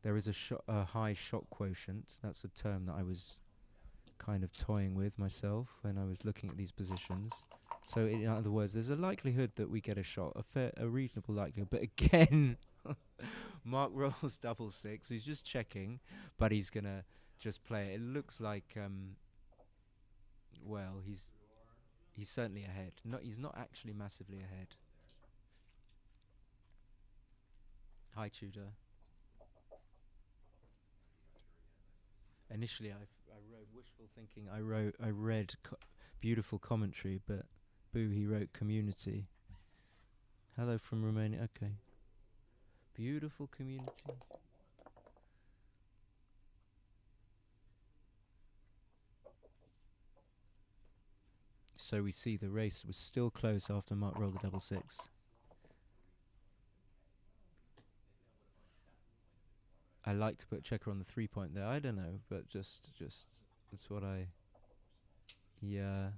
There is a high shot quotient. That's a term that I was kind of toying with myself when I was looking at these positions. So in other words, there's a likelihood that we get a shot, a reasonable likelihood. But again, Marc rolls double 6. He's just checking, but he's gonna just play it. It looks like, well, he's certainly ahead. He's not actually massively ahead. Hi, Tudor. Initially, I wrote wishful thinking. I read beautiful commentary, but boo, he wrote community. Hello from Romania. Okay. Beautiful community. So we see the race was still close after Marc rolled the double 6. I like to put checker on the 3 point there. I don't know, but just that's what I. Yeah,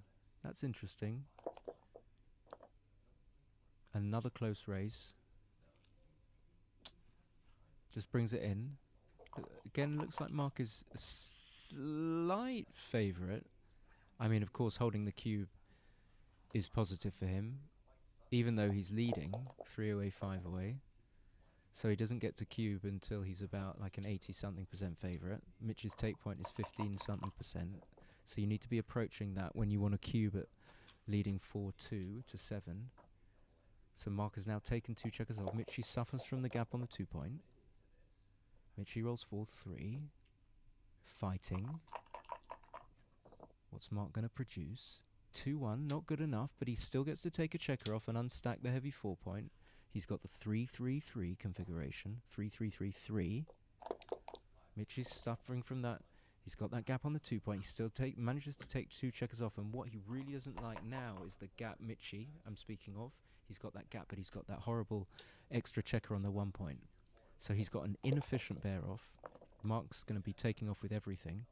that's interesting. Another close race. Just brings it in. Again, looks like Marc is a slight favourite. I mean, of course, holding the cube is positive for him, even though he's leading 3 away, 5 away. So he doesn't get to cube until he's about like an 80-something% favourite. Mitch's take point is 15-something%. So you need to be approaching that when you want to cube at leading 4-2 to 7. So Marc has now taken 2 checkers off. Michi suffers from the gap on the 2 point. Michi rolls 4-3. Fighting. What's Marc going to produce? 2-1, not good enough, but he still gets to take a checker off and unstack the heavy 4 point. He's got the 3-3-3 configuration. 3-3-3-3. Michi's suffering from that. He's got that gap on the 2 point. He still manages to take 2 checkers off, and what he really doesn't like now is the gap Michi I'm speaking of. He's got that gap, but he's got that horrible extra checker on the 1 point. So he's got an inefficient bear off. Marc's going to be taking off with everything.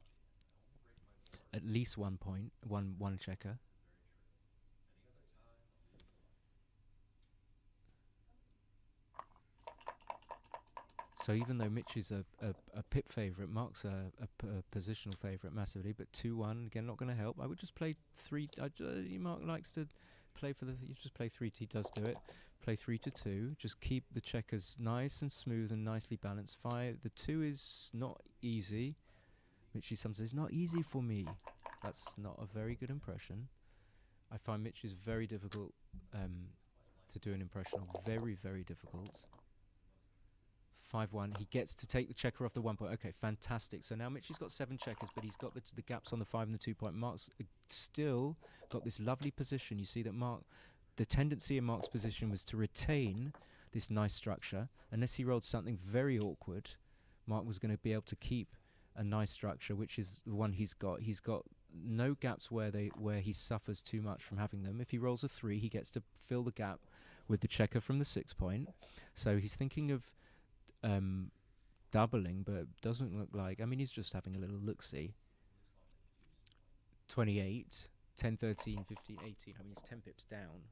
At least 1 point, one checker. So even though Mitch is a pip favourite, Marc's a positional favourite massively, but 2-1, again, not going to help. I would just play 3. Marc likes to play for the... You just play 3, he does do it. Play 3-2, just keep the checkers nice and smooth and nicely balanced. 5, the 2 is not easy. Mitchy sometimes says, it's not easy for me. That's not a very good impression. I find Mitch is very difficult to do an impression of. Very, very difficult. 5-1. He gets to take the checker off the 1 point. Okay, fantastic. So now Mitchie's got 7 checkers, but he's got the gaps on the 5 and the 2 point. Marc's still got this lovely position. You see that Marc, the tendency in Marc's position was to retain this nice structure. Unless he rolled something very awkward, Marc was going to be able to keep a nice structure, which is the one he's got. He's got no gaps where he suffers too much from having them. If he rolls a 3, he gets to fill the gap with the checker from the 6 point. So he's thinking of doubling, but doesn't look like. I mean, he's just having a little look-see. 28, 10, 13, 15, 18. I mean, he's 10 pips down.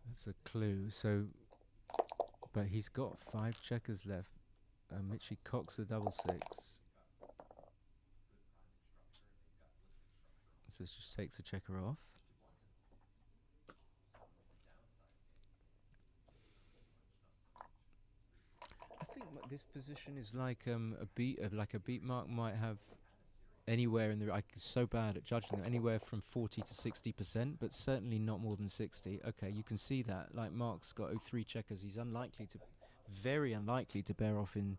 That's a clue. So, but he's got 5 checkers left. Mitchie cocks the double 6. So this just takes the checker off. I think this position is like a beat Marc might have anywhere in the. I'm so bad at judging them. Anywhere from 40 to 60%, but certainly not more than 60. Okay, you can see that. Like Marc's got 3 checkers. He's very unlikely to bear off in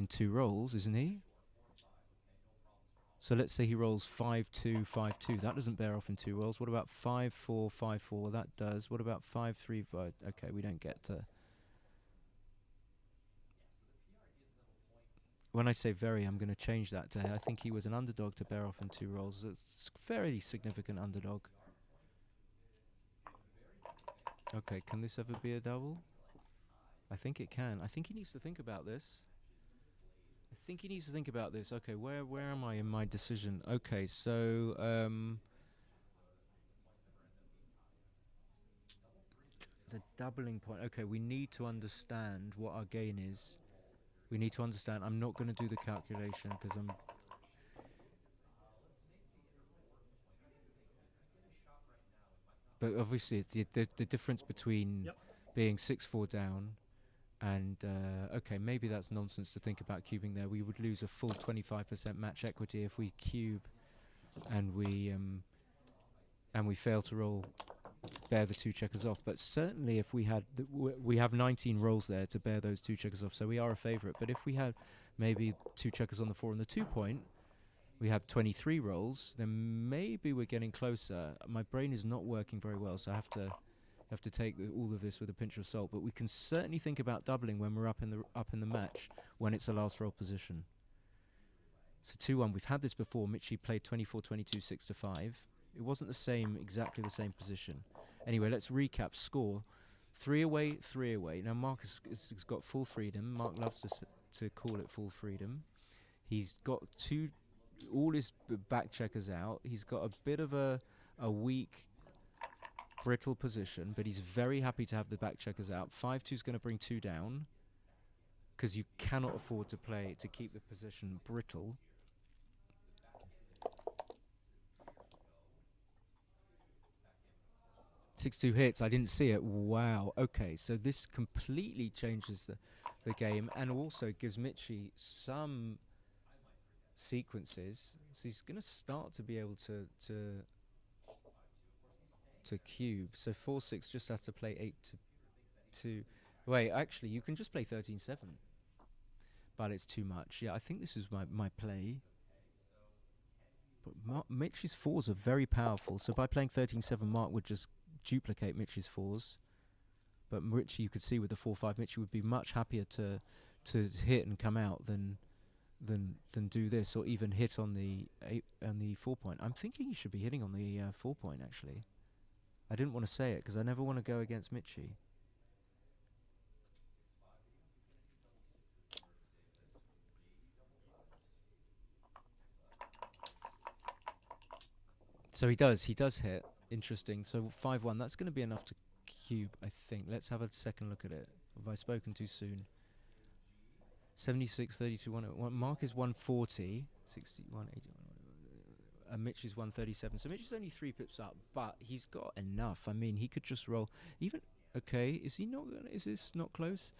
2 rolls, isn't he? So let's say he rolls 5-2, 5-2. That doesn't bear off in 2 rolls. What about 5-4, 5-4? That does. What about 5-3, 5? Okay, we don't get to. When I say very, I'm going to change that to I think he was an underdog to bear off in 2 rolls. It's a fairly significant underdog. Okay, can this ever be a double? I think it can. I think he needs to think about this. Okay, where am I in my decision? Okay, so the doubling point. Okay, we need to understand what our gain is. We need to understand. I'm not going to do the calculation because I'm. But obviously, the difference between being 6-4 down and okay, maybe that's nonsense to think about cubing there. We would lose a full 25% match equity if we cube, and we fail to roll, bear the 2 checkers off. But certainly, if we had, we have 19 rolls there to bear those 2 checkers off, so we are a favourite. But if we had maybe 2 checkers on the 4 and the 2 point, we have 23 rolls. Then maybe we're getting closer. My brain is not working very well, so I have to take all of this with a pinch of salt. But we can certainly think about doubling when we're up in the match when it's a last roll position. So 2-1. We've had this before. Michi played 24-22, 6-5. It wasn't exactly the same position. Anyway, let's recap. Score: 3 away, 3 away. Now Marc has got full freedom. Marc loves to call it full freedom. He's got all his back checkers out. He's got a bit of a weak, brittle position, but he's very happy to have the back checkers out. 5-2 is going to bring 2 down because you cannot afford to keep the position brittle. 6-2 hits. I didn't see it. Wow. Okay, so this completely changes the game and also gives Michi some sequences. So he's going to start to be able to cube. So 4-6 just has to play 8-2. Wait, actually, you can just play 13-7. But it's too much. Yeah, I think this is my play. But Michi's 4s are very powerful. So by playing 13-7, Marc would just duplicate Michi's 4s. But Michi, you could see with the 4-5, Michi would be much happier to hit and come out than do this, or even hit on the 4 point. I'm thinking he should be hitting on the 4 point, actually. I didn't want to say it because I never want to go against Michi. So he does hit. Interesting. So 5-1, that's going to be enough to cube, I think. Let's have a second look at it. Have I spoken too soon? 76, 32, 101. Marc is 140, 61, 81. And Mitch is 137. So Mitch is only 3 pips up, but he's got enough. I mean, he could just roll. Even, okay, is he not gonna, is this not close?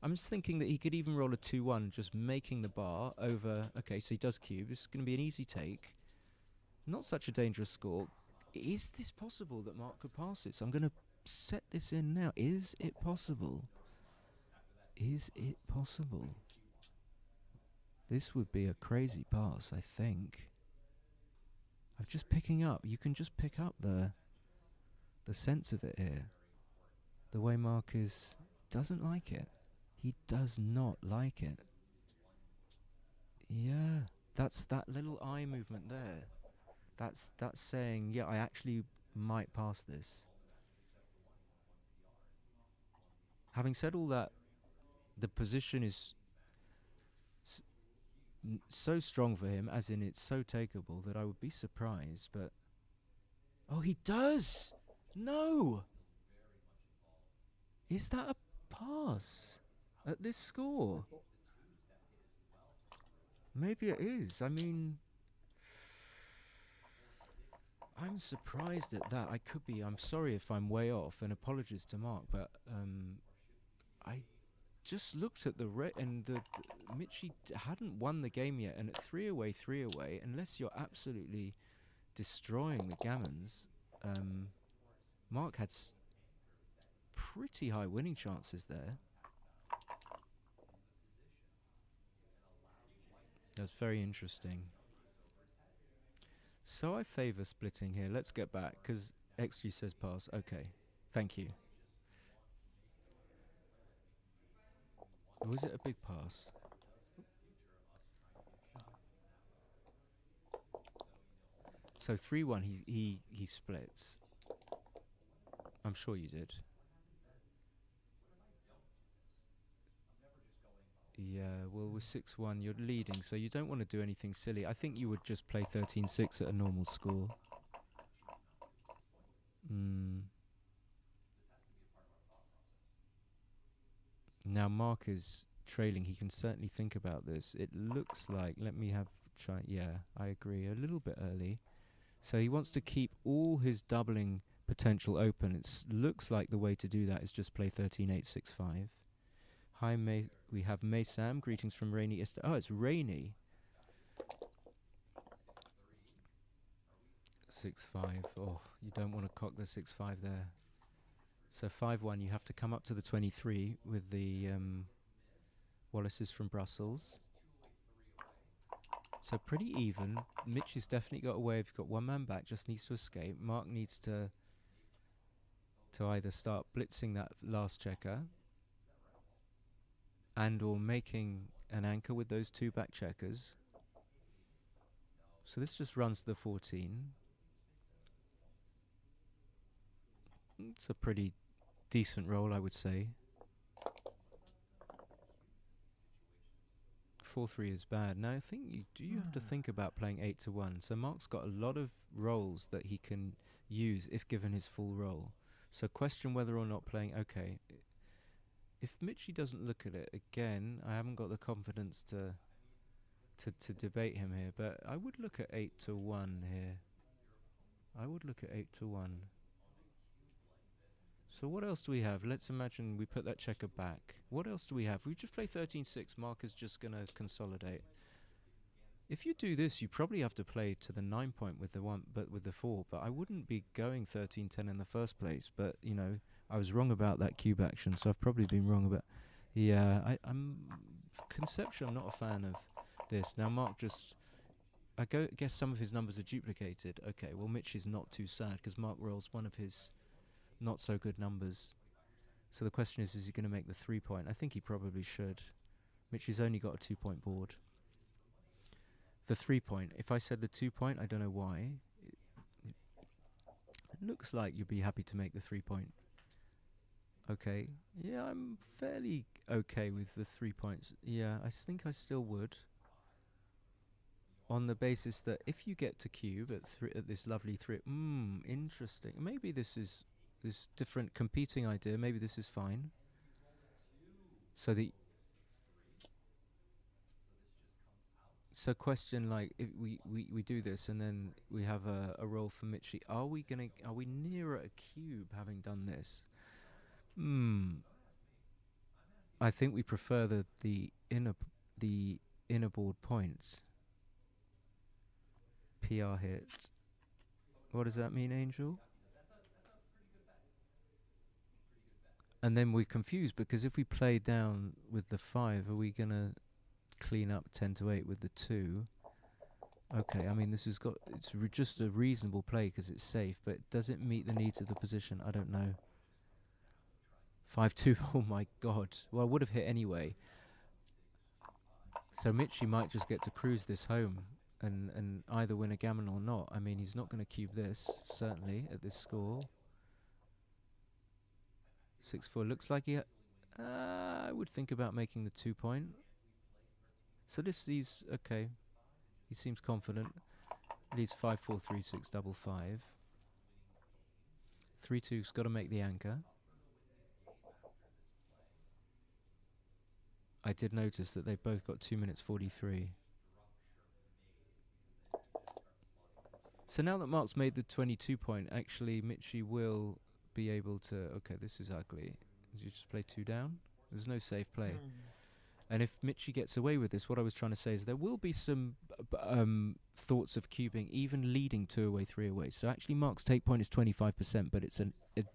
I'm just thinking that he could even roll a 2-1, just making the bar over. Okay, so he does cube. This is going to be an easy take. Not such a dangerous score. Is this possible that Marc could pass it? So I'm going to set this in now. Is it possible? Is it possible? This would be a crazy pass, I think. I'm just picking up. You can just pick up the sense of it here. The way Marc doesn't like it. He does not like it. Yeah, that's that little eye movement there. That's saying, yeah, I actually might pass this. Having said all that, the position is so strong for him, as in it's so takeable, that I would be surprised, but... Oh, he does! No! Is that a pass at this score? Maybe it is. I mean... I'm surprised at that. I could be. I'm sorry if I'm way off, and apologies to Marc, but I just looked at the and the Michi hadn't won the game yet, and at 3 away, unless you're absolutely destroying the gammons, Marc had pretty high winning chances there. That's very interesting. So I favour splitting here. Let's get back, because XG says pass. Okay, thank you. Or is it a big pass? So 3-1, he splits. I'm sure you did. Yeah, well, with 6-1, you're leading, so you don't want to do anything silly. I think you would just play 13-6 at a normal score. Now, Marc is trailing. He can certainly think about this. It looks like, yeah, I agree, a little bit early. So he wants to keep all his doubling potential open. It looks like the way to do that is just play 13-8-6-5. Hi, we have May Sam. Greetings from rainy Easter. Oh, it's rainy. 6-5. Oh, you don't want to cock the 6-5 there. So 5-1, you have to come up to the 23 with the Wallaces from Brussels. So pretty even. Mitch has definitely got away. If you've got one man back, just needs to escape. Marc needs to either start blitzing that last checker and or making an anchor with those 2 back checkers. So this just runs to the 14. It's a pretty decent roll, I would say. 4-3 is bad. Now I think you have to think about playing 8-1. So Marc's got a lot of rolls that he can use if given his full roll. So question whether or not playing... Okay, if Michi doesn't look at it again, I haven't got the confidence to debate him here, but I would look at 8-1 here. I would look at 8-1. So what else do we have? Let's imagine we put that checker back. What else do we have? We just play 13-6. Marc is just going to consolidate. If you do this, you probably have to play to the 9 point with the 1, but with the 4. But I wouldn't be going 13-10 in the first place. But, you know, I was wrong about that cube action, so I've probably been wrong about... Yeah, I'm... Conceptually, I'm not a fan of this. Now, Marc just... guess some of his numbers are duplicated. Okay, well, Mitch is not too sad, because Marc rolls one of his not-so-good numbers. So the question is he going to make the 3 point? I think he probably should. Mitch has only got a 2 point board. The 3 point. If I said the 2 point, I don't know why. It looks like you'd be happy to make the 3 point. Okay. Yeah, I'm fairly okay with the 3 points. Yeah, I think I still would. On the basis that if you get to cube at this lovely 3... interesting. Maybe this is this different competing idea. Maybe this is fine. So the... So question, like, if we do this and then we have a roll for Michi, are we nearer a cube having done this? I think we prefer the inner board points. PR hit. What does that mean, Angel? And then we're confused because if we play down with the 5, are we gonna clean up 10-8 with the 2? Okay, I mean, this has got... It's just a reasonable play because it's safe, but does it meet the needs of the position? I don't know. 5-2, oh my god. Well, I would have hit anyway. So Michi might just get to cruise this home and either win a gammon or not. I mean, he's not going to cube this, certainly, at this score. 6-4, looks like he... I would think about making the 2 point. So he's okay. He seems confident. Leads 5-4, 3-6, double 5. 3-2's got to make the anchor. I did notice that they've both got 2 minutes 43. So now that Marc's made the 22 point, actually Michi will be able to... Okay, this is ugly. Did you just play 2 down? There's no safe play. And if Michi gets away with this, what I was trying to say is there will be some thoughts of cubing, even leading 2 away, 3 away. So actually Marc's take point is 25%, but it's a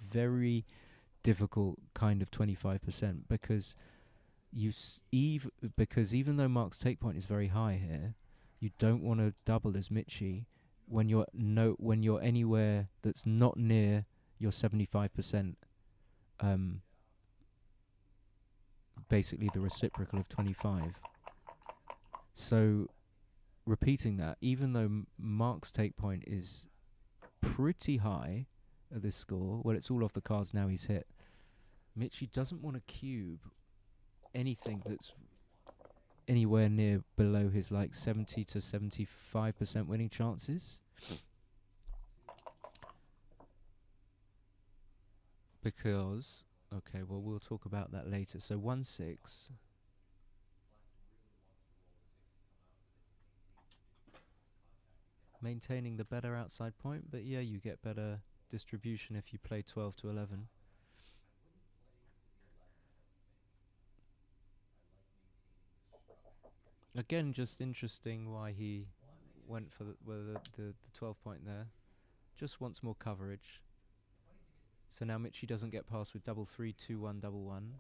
very difficult kind of 25% because even though Marc's take point is very high here, you don't want to double as Michi when you're anywhere that's not near your 75%. Basically the reciprocal of 25. So repeating that, even though Marc's take point is pretty high at this score, well, it's all off the cards now he's hit. Michi doesn't want to cube anything that's anywhere near below his like 70 to 75% winning chances. Because... Okay, well, we'll talk about that later. So 1-6. Maintaining the better outside point, but yeah, you get better distribution if you play 12 to 11. Again, just interesting why he went for the 12 point there. Just wants more coverage. So now Michi doesn't get past with double 3, 2, 1, double 1.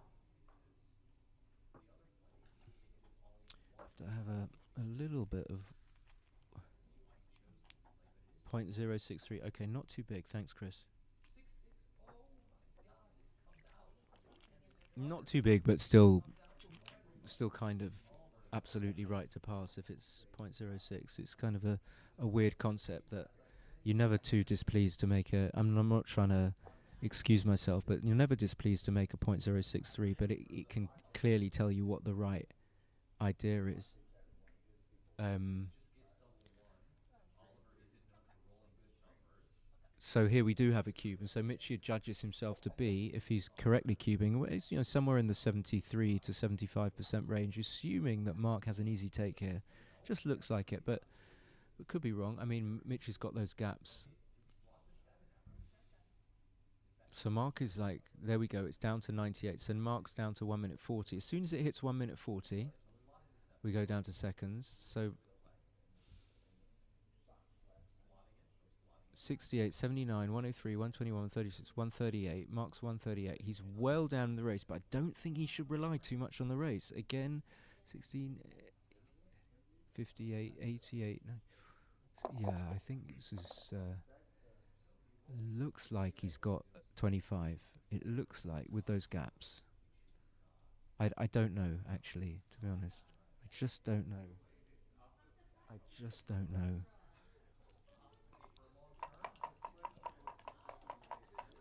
Have to have a little bit of 0.063. Okay, not too big. Thanks, Chris. Not too big, but still kind of absolutely right to pass if it's 0.06. It's kind of a weird concept that you're never too displeased to make a... I'm not trying to excuse myself, but you're never displeased to make a 0.063, but it can clearly tell you what the right idea is. So here we do have a cube, and so Michi judges himself to be, if he's correctly cubing, somewhere in the 73 to 75% range, assuming that Marc has an easy take here. Just looks like it, but it could be wrong. I mean, Michi's got those gaps. So Marc is like, there we go, it's down to 98. So Marc's down to 1 minute 40. As soon as it hits 1 minute 40, we go down to seconds. So 68, 79, 103, 121, 136, 138. Marc's 138. He's well down in the race, but I don't think he should rely too much on the race. Again, 16, 58, 88. No. Yeah, I think this is... looks like he's got 25. It looks like, with those gaps. I don't know, actually, to be honest. I just don't know. I just don't know.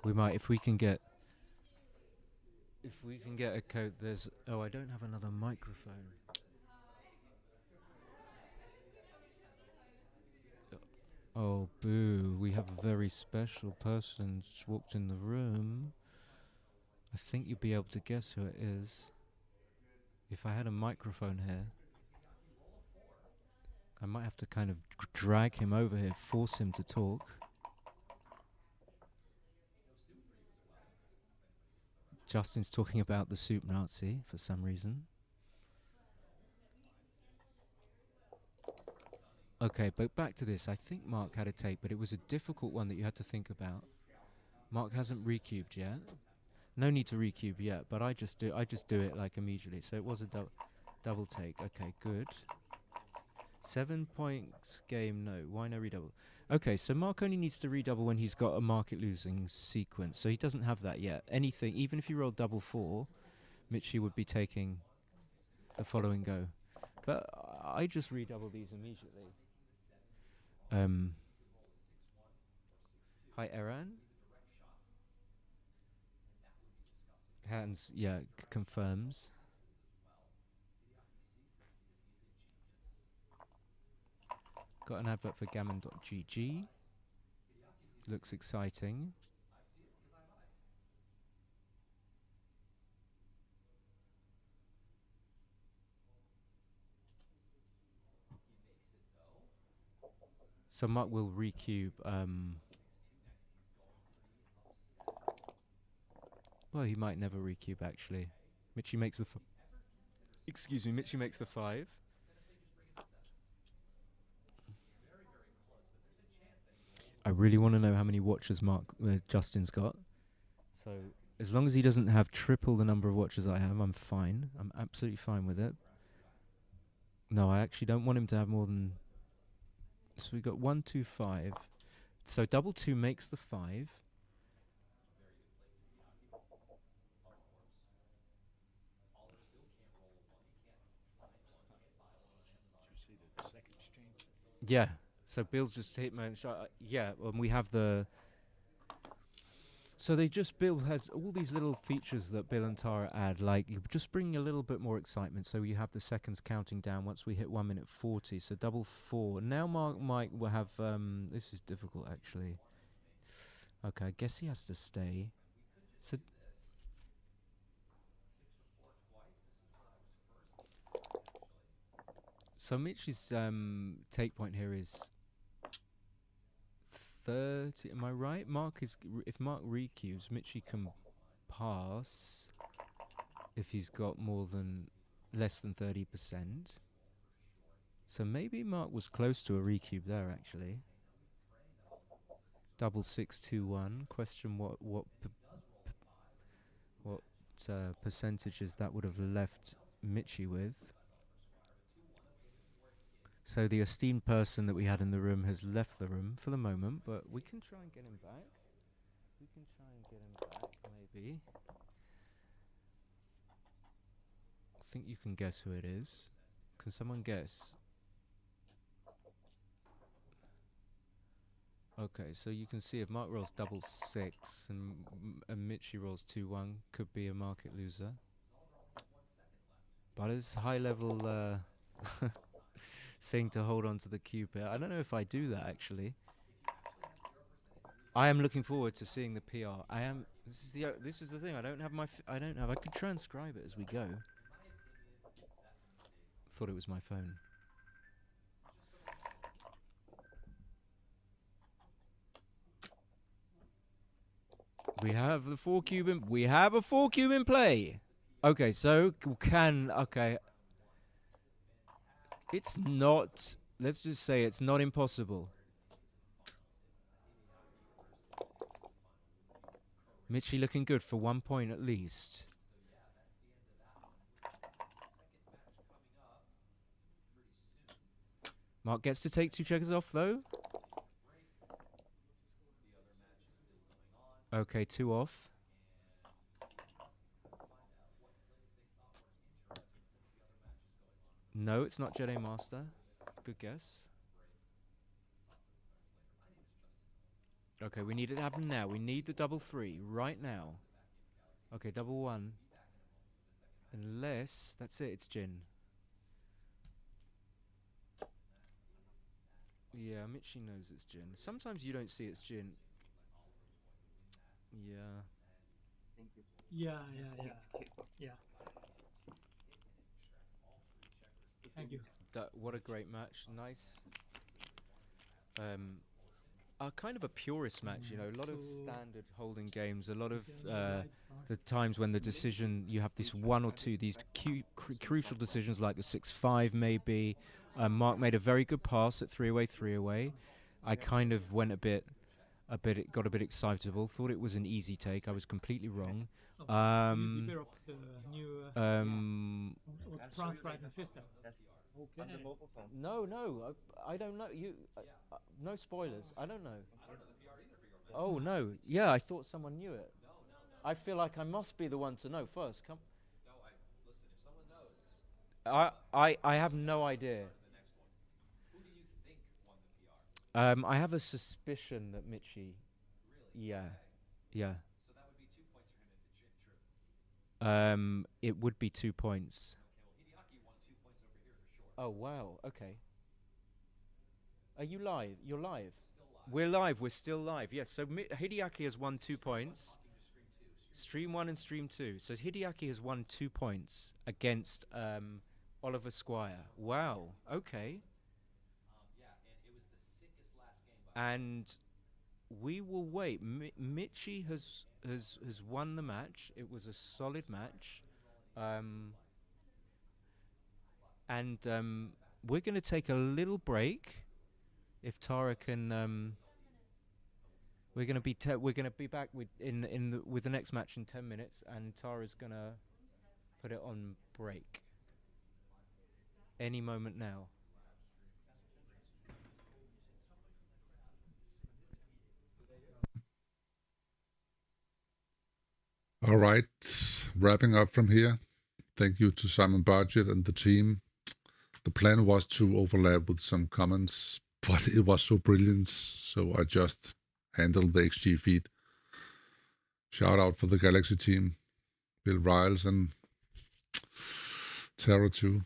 We might, if we can get a code, there's... Oh, I don't have another microphone. Oh, boo. We have a very special person just walked in the room. I think you'll be able to guess who it is. If I had a microphone here, I might have to kind of drag him over here, force him to talk. Justin's talking about the soup Nazi for some reason. Okay, but back to this. I think Marc had a tape, but it was a difficult one that you had to think about. Marc hasn't recubed yet. No need to recube yet, but I just do it like immediately. So it was a double take. Okay, good. 7 points game, no. Why no redouble? Okay, so Marc only needs to redouble when he's got a market losing sequence. So he doesn't have that yet. Anything, even if he rolled double 4, Michi would be taking the following go. But I just redouble these immediately. Hi, Eran. Hands, yeah, confirms. Got an advert for gammon.gg. Looks exciting. So Marc will recube. Well, he might never recube actually. Michi makes the. Excuse me, Michi makes the 5. I really want to know how many watches Justin's got. So as long as he doesn't have triple the number of watches I have, I'm fine. I'm absolutely fine with it. No, I actually don't want him to have more than. So we got 1, 2, 5. So double 2 makes the 5. Yeah. So Bill's just hit my shot. Yeah, and we have the. So Bill has all these little features that Bill and Tara add, like you just bring a little bit more excitement. So you have the seconds counting down once we hit 1 minute 40. So double 4. Now Mike will have. This is difficult actually. Okay, I guess he has to stay. So Mitch's take point here is 30. Am I right? If Marc recubes, Michi can pass if he's got less than 30%. So maybe Marc was close to a recube there actually. Double 6, 2, 1. Question what percentages that would have left Michi with. So the esteemed person that we had in the room has left the room for the moment, but we can try and get him back. Maybe. I think you can guess who it is. Can someone guess? Okay, so you can see if Marc rolls double 6 and Michi rolls 2-1, could be a market loser. But it's high level thing to hold on to the cube here. I don't know if I do that actually. I am looking forward to seeing the PR. This is the thing. I could transcribe it as we go. Thought it was my phone. We have the 4 cube in. We have a 4 cube in play. Okay, so okay. It's not. Let's just say it's not impossible. Michi looking good for 1 point at least. Marc gets to take 2 checkers off though. Okay, 2 off. No, it's not Jedi Master. Good guess. Okay, we need it to happen now. We need the double 3 right now. Okay, double 1. Unless that's it. It's Jin. Yeah, Michi knows it's Jin. Sometimes you don't see it's Jin. Yeah. Thank you. Yeah. It's killed. Yeah. Thank you. What a great match. Nice. Kind of a purist match, you know. A lot of standard holding games. A lot of the times when the decision, you have this 1 or 2, these crucial decisions like the 6-5 maybe. Marc made a very good pass at 3-away. I kind of went got a bit excitable. Thought it was an easy take. I was completely wrong. You developed the new transcribing system. Yes. Okay. On the mobile phone. No, I don't know. No spoilers. I don't know. Oh no, yeah, I thought someone knew it. I feel like I must be the one to know first. Come. Listen, if someone knows. I have no idea. Who do you think won the PR? I have a suspicion that Michi. Really? Yeah. So that would be 2 points for him if the true. It would be 2 points. Okay, well, Hideaki won 2 points over here for sure. Oh wow. Okay. Are you live? You're live. Still live. We're live. We're still live. Yes. So Hideaki has won 2 points. Stream 1 and Stream 2. So Hideaki has won 2 points against Oliver Squire. Wow. Okay. Yeah, and it was the sickest last game. By And we will wait. Michi has won the match. It was a solid match. And we're going to take a little break. If Tara can, we're going to be back with the next match in 10 minutes, and Tara's going to put it on break any moment now. All right, wrapping up from here. Thank you to Simon Barget and the team. The plan was to overlap with some comments, but it was so brilliant, so I just handled the XG feed. Shout out for the Galaxy team, Bill Riles and Tara too.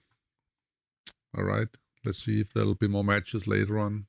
All right, let's see if there'll be more matches later on.